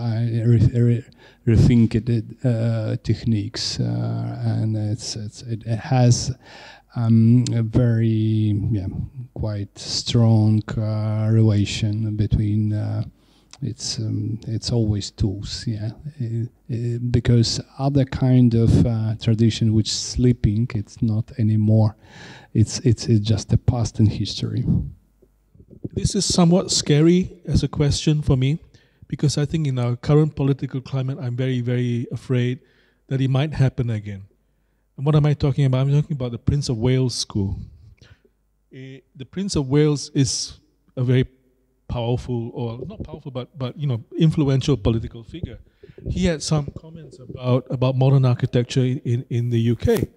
rethinking techniques, and it has a very quite strong relation between. It's always tools, because other kind of tradition which sleeping, it's not anymore. It's just a past in history. This is somewhat scary as a question for me, because I think in our current political climate, I'm very, very afraid that it might happen again. And what am I talking about? I'm talking about the Prince of Wales School. The Prince of Wales is a very powerful, or not powerful, but influential political figure. He had some comments about modern architecture in the UK,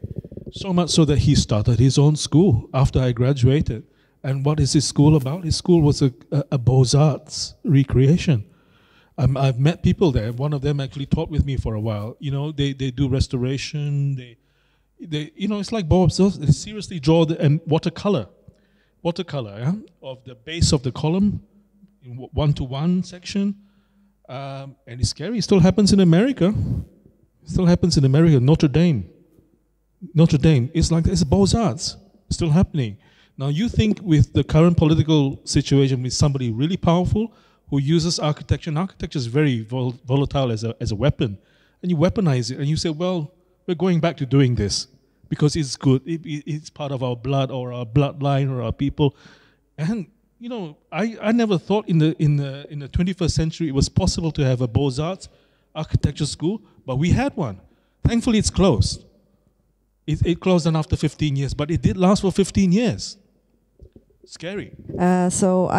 so much so that he started his own school after I graduated. And what is his school about? His school was a Beaux-Arts recreation. I've met people there. One of them actually taught with me for a while. They do restoration. They it's like Bob says, they seriously draw and watercolor, of the base of the column in 1-to-1 section. And it's scary. It still happens in America. Notre Dame. It's Beaux-Arts. Still happening. Now you think with the current political situation, with somebody really powerful who uses architecture, and architecture is very volatile as a weapon, and you weaponize it, and you say, well, we're going back to doing this because it's good. It's part of our blood or our bloodline or our people. And I never thought in the 21st century it was possible to have a Beaux-Arts architecture school, but we had one. Thankfully, it's closed. It closed down after 15 years, but it did last for 15 years. Scary. So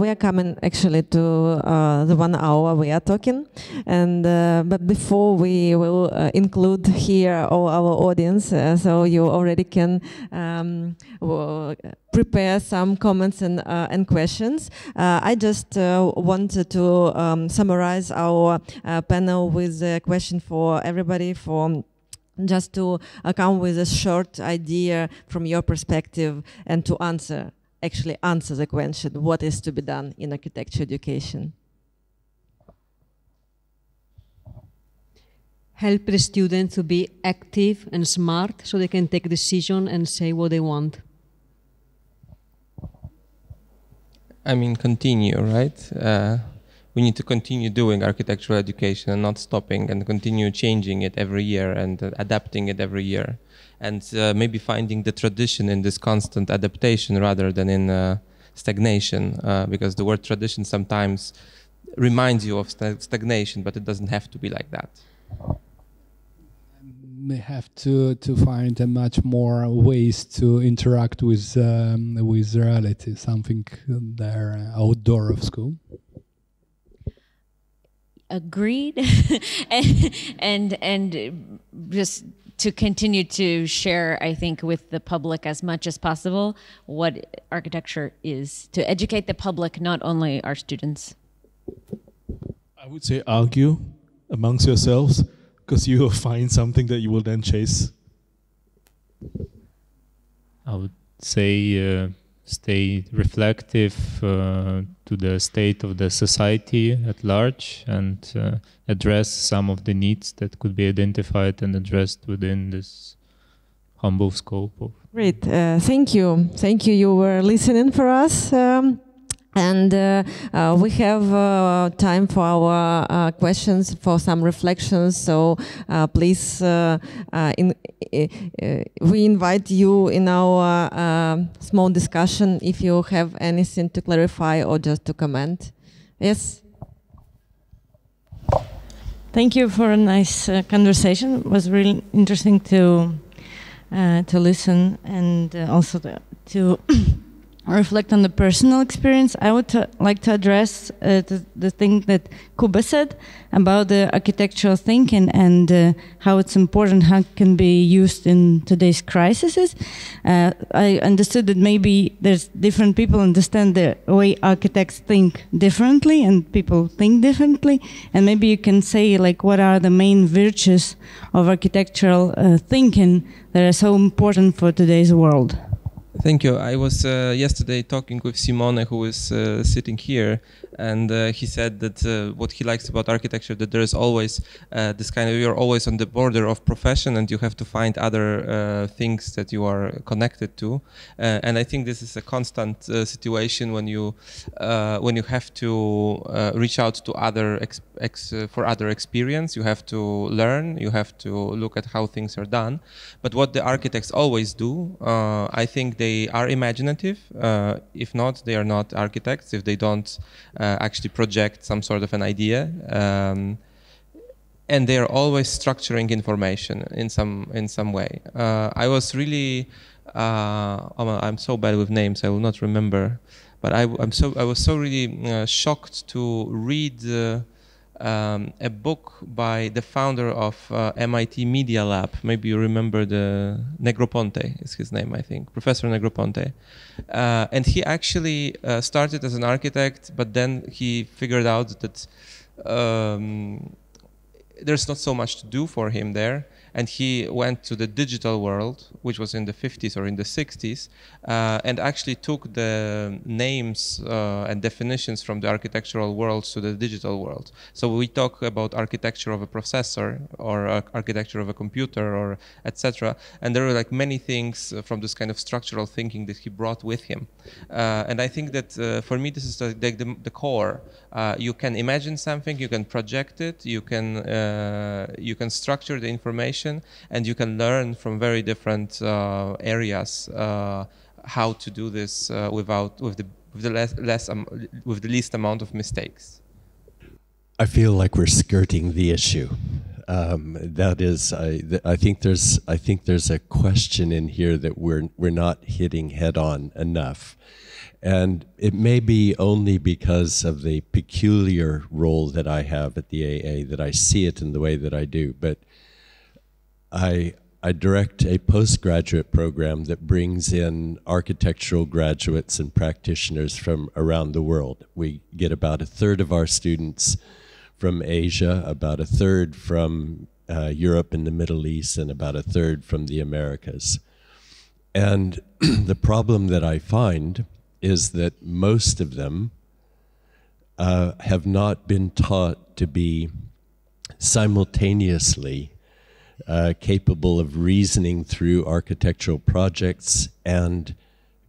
we are coming actually to the 1 hour we are talking, and but before we will include here all our audience, so you already can prepare some comments and questions. I just wanted to summarize our panel with a question for everybody, for just to come with a short idea from your perspective and to answer the question, what is to be done in architecture education? Help the students to be active and smart so they can take decision and say what they want. I mean, continue, right? We need to continue doing architectural education and not stopping, and continue changing it every year and adapting it every year. And maybe finding the tradition in this constant adaptation rather than in stagnation, because the word tradition sometimes reminds you of stagnation, but it doesn't have to be like that. They have to find a much more ways to interact with reality, something there outdoor of school. Agreed. and just to continue to share, I think, with the public as much as possible what architecture is, to educate the public, not only our students. I would say argue amongst yourselves, because you will find something that you will then chase. I would say stay reflective to the state of the society at large, and address some of the needs that could be identified and addressed within this humble scope of. Great, thank you. Thank you, you were listening for us. And we have time for our questions, for some reflections. So please, we invite you in our small discussion if you have anything to clarify or just to comment. Yes? Thank you for a nice conversation. It was really interesting to listen, and also to reflect on the personal experience. I would like to address the thing that Kuba said about the architectural thinking and how it's important, how it can be used in today's crises. I understood that maybe there's different people understand the way architects think differently, and people think differently. And maybe you can say, like, what are the main virtues of architectural thinking that are so important for today's world? Thank you. I was yesterday talking with Simone, who is sitting here, and he said that what he likes about architecture, that there is always this kind of, you're always on the border of profession, and you have to find other things that you are connected to. And I think this is a constant situation when you have to reach out to other for other experience. You have to learn, you have to look at how things are done. But what the architects always do, I think they are imaginative. If not, they are not architects, if they don't actually project some sort of an idea. And they are always structuring information in some way. I was really, I'm so bad with names, I will not remember. But I was so really shocked to read a book by the founder of MIT Media Lab. Maybe you remember the Negroponte is his name, I think, Professor Negroponte. And he actually started as an architect, but then he figured out that there's not so much to do for him there. And he went to the digital world, which was in the 50s or in the 60s, and actually took the names and definitions from the architectural world to the digital world. So we talk about architecture of a processor or architecture of a computer or etc. And there are like many things from this kind of structural thinking that he brought with him. And I think that for me, this is the core. You can imagine something, you can project it, you can structure the information, and you can learn from very different areas how to do this with the least amount of mistakes. I feel like we're skirting the issue. That is, I think there's a question in here that we're not hitting head on enough, and it may be only because of the peculiar role that I have at the AA that I see it in the way that I do. But I direct a postgraduate program that brings in architectural graduates and practitioners from around the world. We get about a third of our students from Asia, about a third from Europe and the Middle East, and about a third from the Americas. And the problem that I find is that most of them have not been taught to be simultaneously capable of reasoning through architectural projects and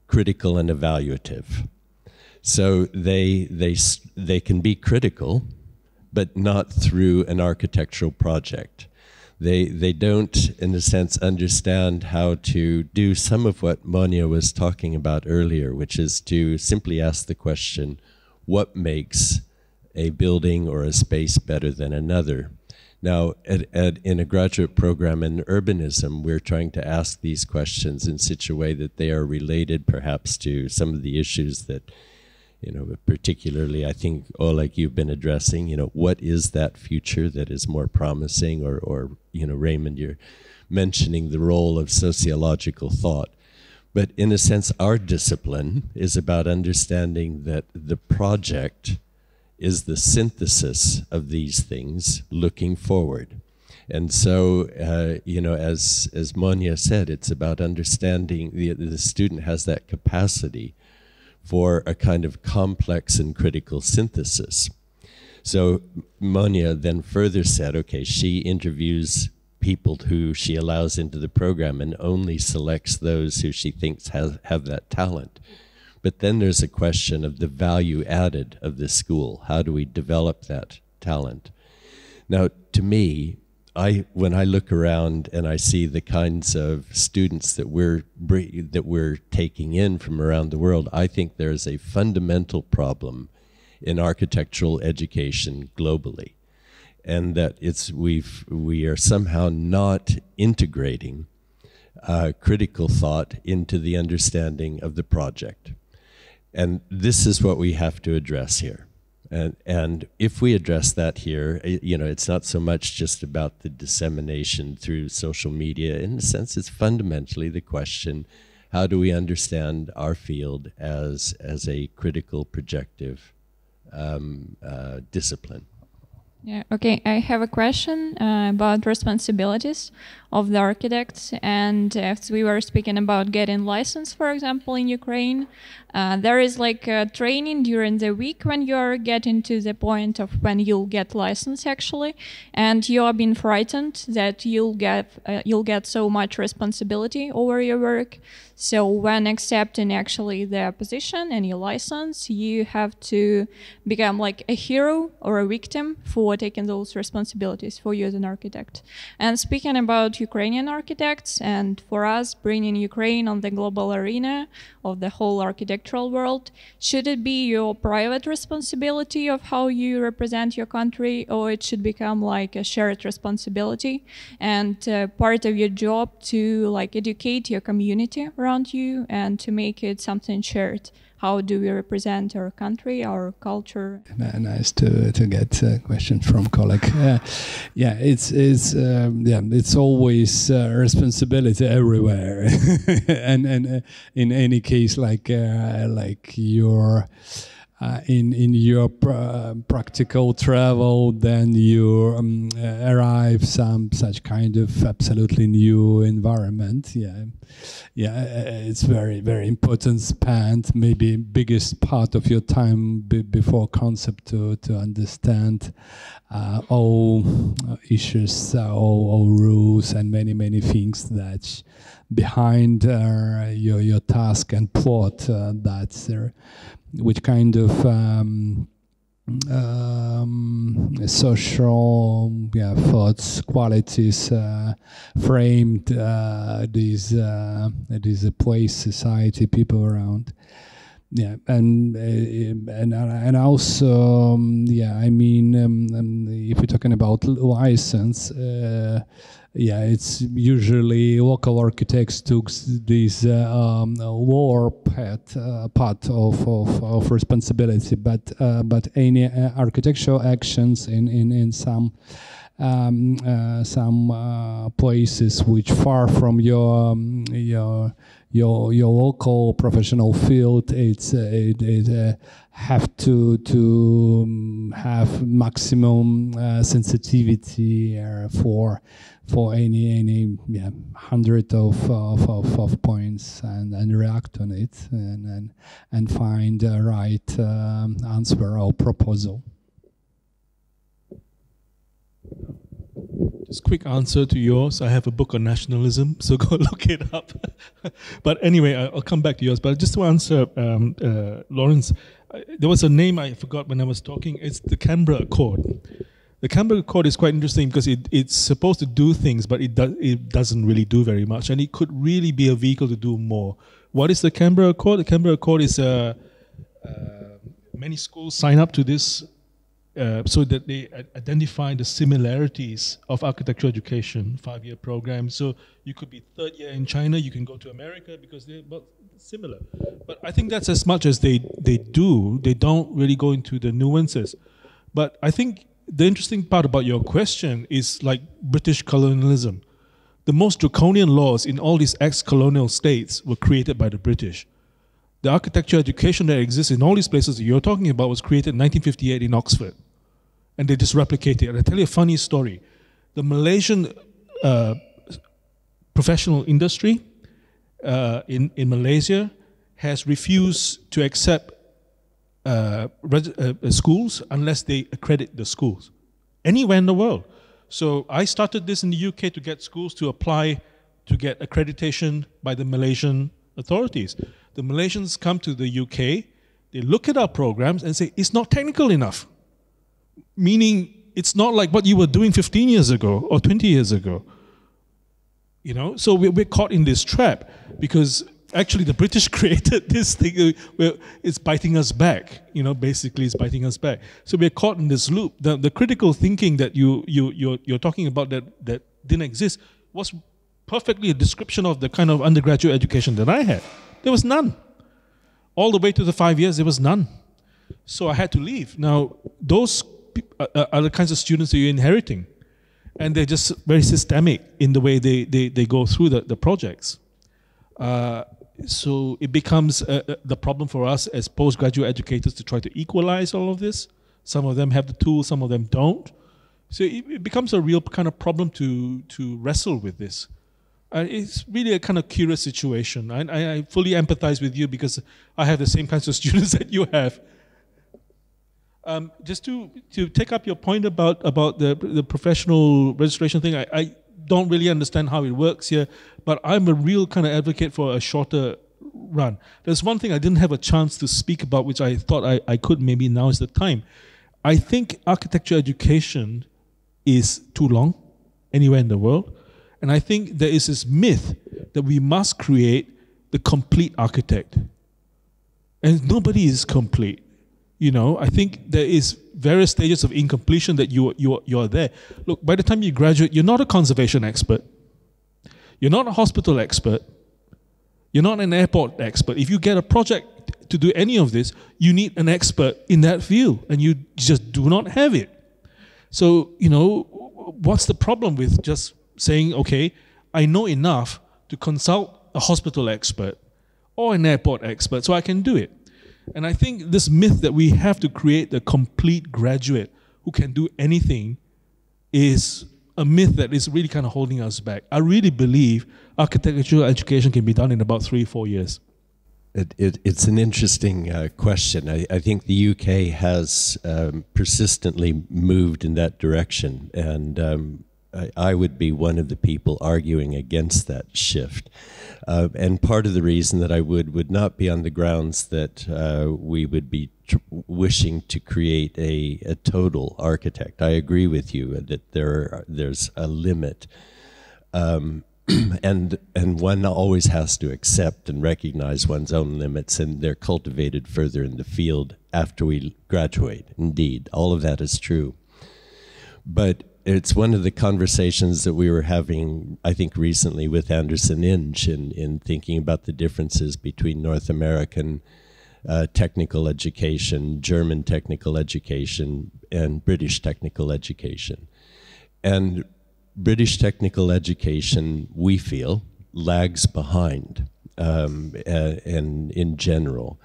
critical and evaluative. So they can be critical, but not through an architectural project. They don't, in a sense, understand how to do some of what Monya was talking about earlier, which is to simply ask the question, what makes a building or a space better than another? Now, in a graduate program in urbanism, we're trying to ask these questions in such a way that they are related perhaps to some of the issues that, particularly I think, Oleg, you've been addressing, what is that future that is more promising? Or Raymond, you're mentioning the role of sociological thought. But in a sense, our discipline is about understanding that the project is the synthesis of these things looking forward. And so, as Monya said, it's about understanding the student has that capacity for a kind of complex and critical synthesis. So Monya then further said, okay, she interviews people who she allows into the program and only selects those who she thinks have that talent. But then there's a question of the value added of this school. How do we develop that talent? Now, to me, when I look around and I see the kinds of students that we're taking in from around the world, I think there's a fundamental problem in architectural education globally, and that we are somehow not integrating critical thought into the understanding of the project. And this is what we have to address here. And if we address that here, it's not so much just about the dissemination through social media. In a sense, it's fundamentally the question, how do we understand our field as a critical projective discipline? Yeah, okay, I have a question about responsibilities of the architects. And as we were speaking about getting license, for example, in Ukraine, there is like a training during the week when you're getting to the point of when you'll get license actually, and you're being frightened that you'll get so much responsibility over your work. So when accepting actually the position and your license, you have to become like a hero or a victim for taking those responsibilities for you as an architect. And speaking about Ukrainian architects, and for us bringing Ukraine on the global arena of the whole architectural world, should it be your private responsibility of how you represent your country, or it should become like a shared responsibility and part of your job to like educate your community around you and to make it something shared? How do we represent our country, our culture? Nice to get a question from colleague. It's always responsibility everywhere, and in any case, like your. In your practical travel, then you arrive some such kind of absolutely new environment. It's very, very important spend, maybe biggest part of your time before concept to understand all issues, all rules, and many things that behind your task and plot. That's there. Which kind of social thoughts, qualities framed these place, society, people around. Yeah, and also I mean, if you're talking about license, it's usually local architects took this lower part of responsibility, but any architectural actions in some places which far from your local professional field, it have to have maximum sensitivity for any hundred of points and react on it and find the right answer or proposal. Just quick answer to yours. I have a book on nationalism, so go look it up. But anyway, I'll come back to yours. But just to answer Lawrence, there was a name I forgot when I was talking. It's the Canberra Accord. The Canberra Accord is quite interesting because it's supposed to do things, but it doesn't really do very much, and it could really be a vehicle to do more. What is the Canberra Accord? The Canberra Accord is many schools sign up to this so that they identify the similarities of architectural education, 5-year program. So you could be third year in China, you can go to America because they're similar. But I think that's as much as they do. They don't really go into the nuances. But I think the interesting part about your question is like British colonialism. The most draconian laws in all these ex-colonial states were created by the British. The architecture education that exists in all these places that you're talking about was created in 1958 in Oxford. And they just replicate it. And I'll tell you a funny story. The Malaysian professional industry in Malaysia has refused to accept schools unless they accredit the schools anywhere in the world. So I started this in the UK to get schools to apply to get accreditation by the Malaysian authorities. The Malaysians come to the UK, they look at our programs and say, it's not technical enough. Meaning, it's not like what you were doing 15 years ago or 20 years ago. You know, so we're caught in this trap because actually the British created this thing where it's biting us back. You know, basically it's biting us back. So we're caught in this loop. The critical thinking that you're talking about that didn't exist was perfectly a description of the kind of undergraduate education that I had. There was none. All the way to the 5 years, there was none. So I had to leave. Now, those are the kinds of students that you're inheriting. And they're just very systemic in the way they go through the projects. So it becomes the problem for us as postgraduate educators to try to equalize all of this. Some of them have the tools, some of them don't. So it becomes a real kind of problem to wrestle with this. It's really a kind of curious situation. I fully empathize with you because I have the same kinds of students that you have. Just to take up your point about the professional registration thing, I don't really understand how it works here, but I'm a real kind of advocate for a shorter run. There's one thing I didn't have a chance to speak about, which I thought I could, maybe now is the time. I think architecture education is too long anywhere in the world. And I think there is this myth that we must create the complete architect. And nobody is complete. You know, I think there is various stages of incompletion that you're there. Look, by the time you graduate, you're not a conservation expert. You're not a hospital expert. You're not an airport expert. If you get a project to do any of this, you need an expert in that field, and you just do not have it. So, you know, what's the problem with just saying, okay, I know enough to consult a hospital expert or an airport expert, so I can do it. And I think this myth that we have to create the complete graduate who can do anything is a myth that is really kind of holding us back. I really believe architectural education can be done in about 3-4 years. It's an interesting question. I think the UK has persistently moved in that direction, and I would be one of the people arguing against that shift. And part of the reason that I would not be on the grounds that we would be wishing to create a total architect. I agree with you that there's a limit. and one always has to accept and recognize one's own limits, and they're cultivated further in the field after we graduate. Indeed, all of that is true. But it's one of the conversations that we were having, I think, recently with Anderson Inge in thinking about the differences between North American technical education, German technical education, and British technical education. And British technical education, we feel, lags behind in general.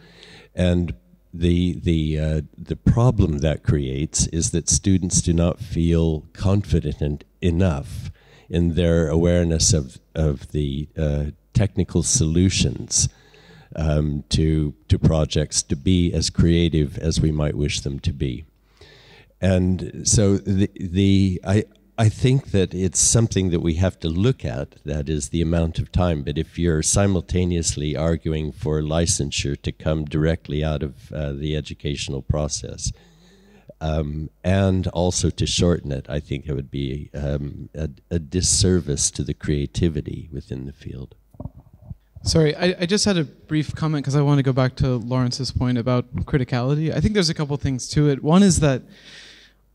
And the problem that creates is that students do not feel confident enough in their awareness of the technical solutions to projects to be as creative as we might wish them to be. And so I think that it's something that we have to look at, that is the amount of time. But if you're simultaneously arguing for licensure to come directly out of the educational process, and also to shorten it, I think it would be a disservice to the creativity within the field. Sorry, I just had a brief comment because I want to go back to Lawrence's point about criticality. I think there's a couple things to it. One is that,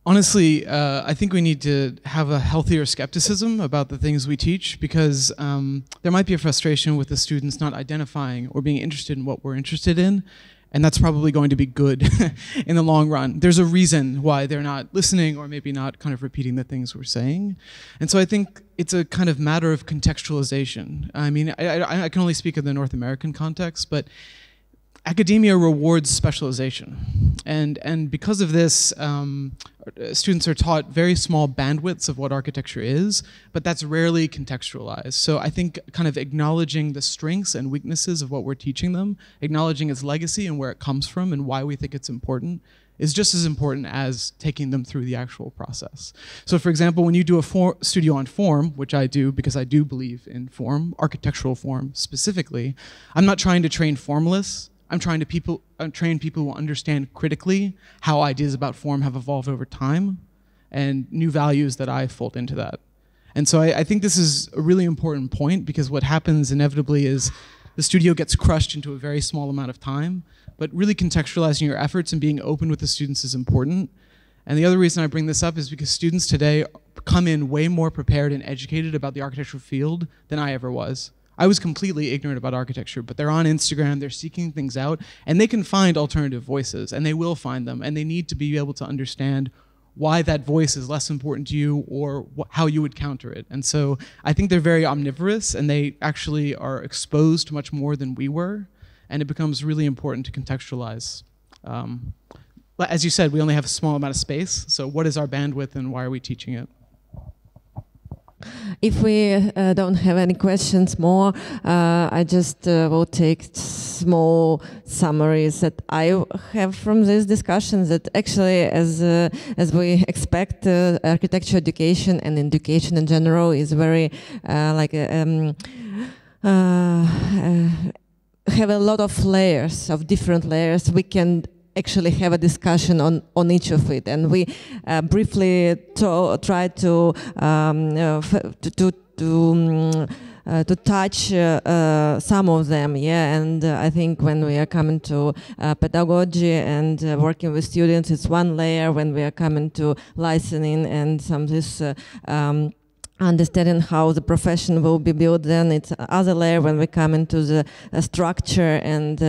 honestly, I think we need to have a healthier skepticism about the things we teach, because there might be a frustration with the students not identifying or being interested in what we're interested in, and that's probably going to be good in the long run. There's a reason why they're not listening or maybe not kind of repeating the things we're saying. And so I think it's a kind of matter of contextualization. I mean, I can only speak of the North American context, but academia rewards specialization. And because of this, students are taught very small bandwidths of what architecture is, but that's rarely contextualized. So I think kind of acknowledging the strengths and weaknesses of what we're teaching them, acknowledging its legacy and where it comes from and why we think it's important, is just as important as taking them through the actual process. So for example, when you do a studio on form, which I do because I do believe in form, architectural form specifically, I'm not trying to train formalists. I'm trying to train people who understand critically how ideas about form have evolved over time and new values that I fold into that. And so I think this is a really important point, because what happens inevitably is the studio gets crushed into a very small amount of time, but really contextualizing your efforts and being open with the students is important. And the other reason I bring this up is because students today come in way more prepared and educated about the architectural field than I ever was. I was completely ignorant about architecture, but they're on Instagram, they're seeking things out, and they can find alternative voices, and they will find them, and they need to be able to understand why that voice is less important to you or how you would counter it. And so I think they're very omnivorous, and they actually are exposed to much more than we were, and it becomes really important to contextualize. As you said, we only have a small amount of space, so what is our bandwidth and why are we teaching it? If we don't have any questions more, I just will take small summaries that I have from these discussions. That actually, as we expect, architecture education and education in general is very have a lot of layers, of different layers. We can actually have a discussion on each of it, and we briefly try to touch some of them, and I think when we are coming to pedagogy and working with students, it's one layer. When we are coming to licensing and some of this understanding how the profession will be built, then it's other layer when we come into the structure and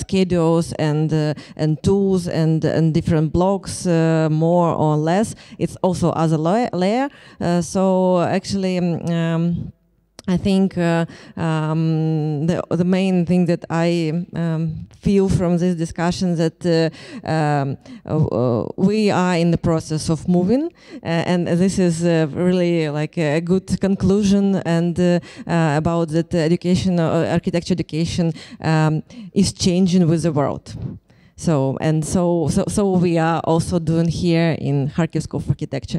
schedules and tools and different blocks, more or less. It's also other layer. So actually, I think the main thing that I feel from this discussion that we are in the process of moving, and this is really like a good conclusion, and about that education, architecture education is changing with the world. So we are also doing here in Kharkiv School of Architecture.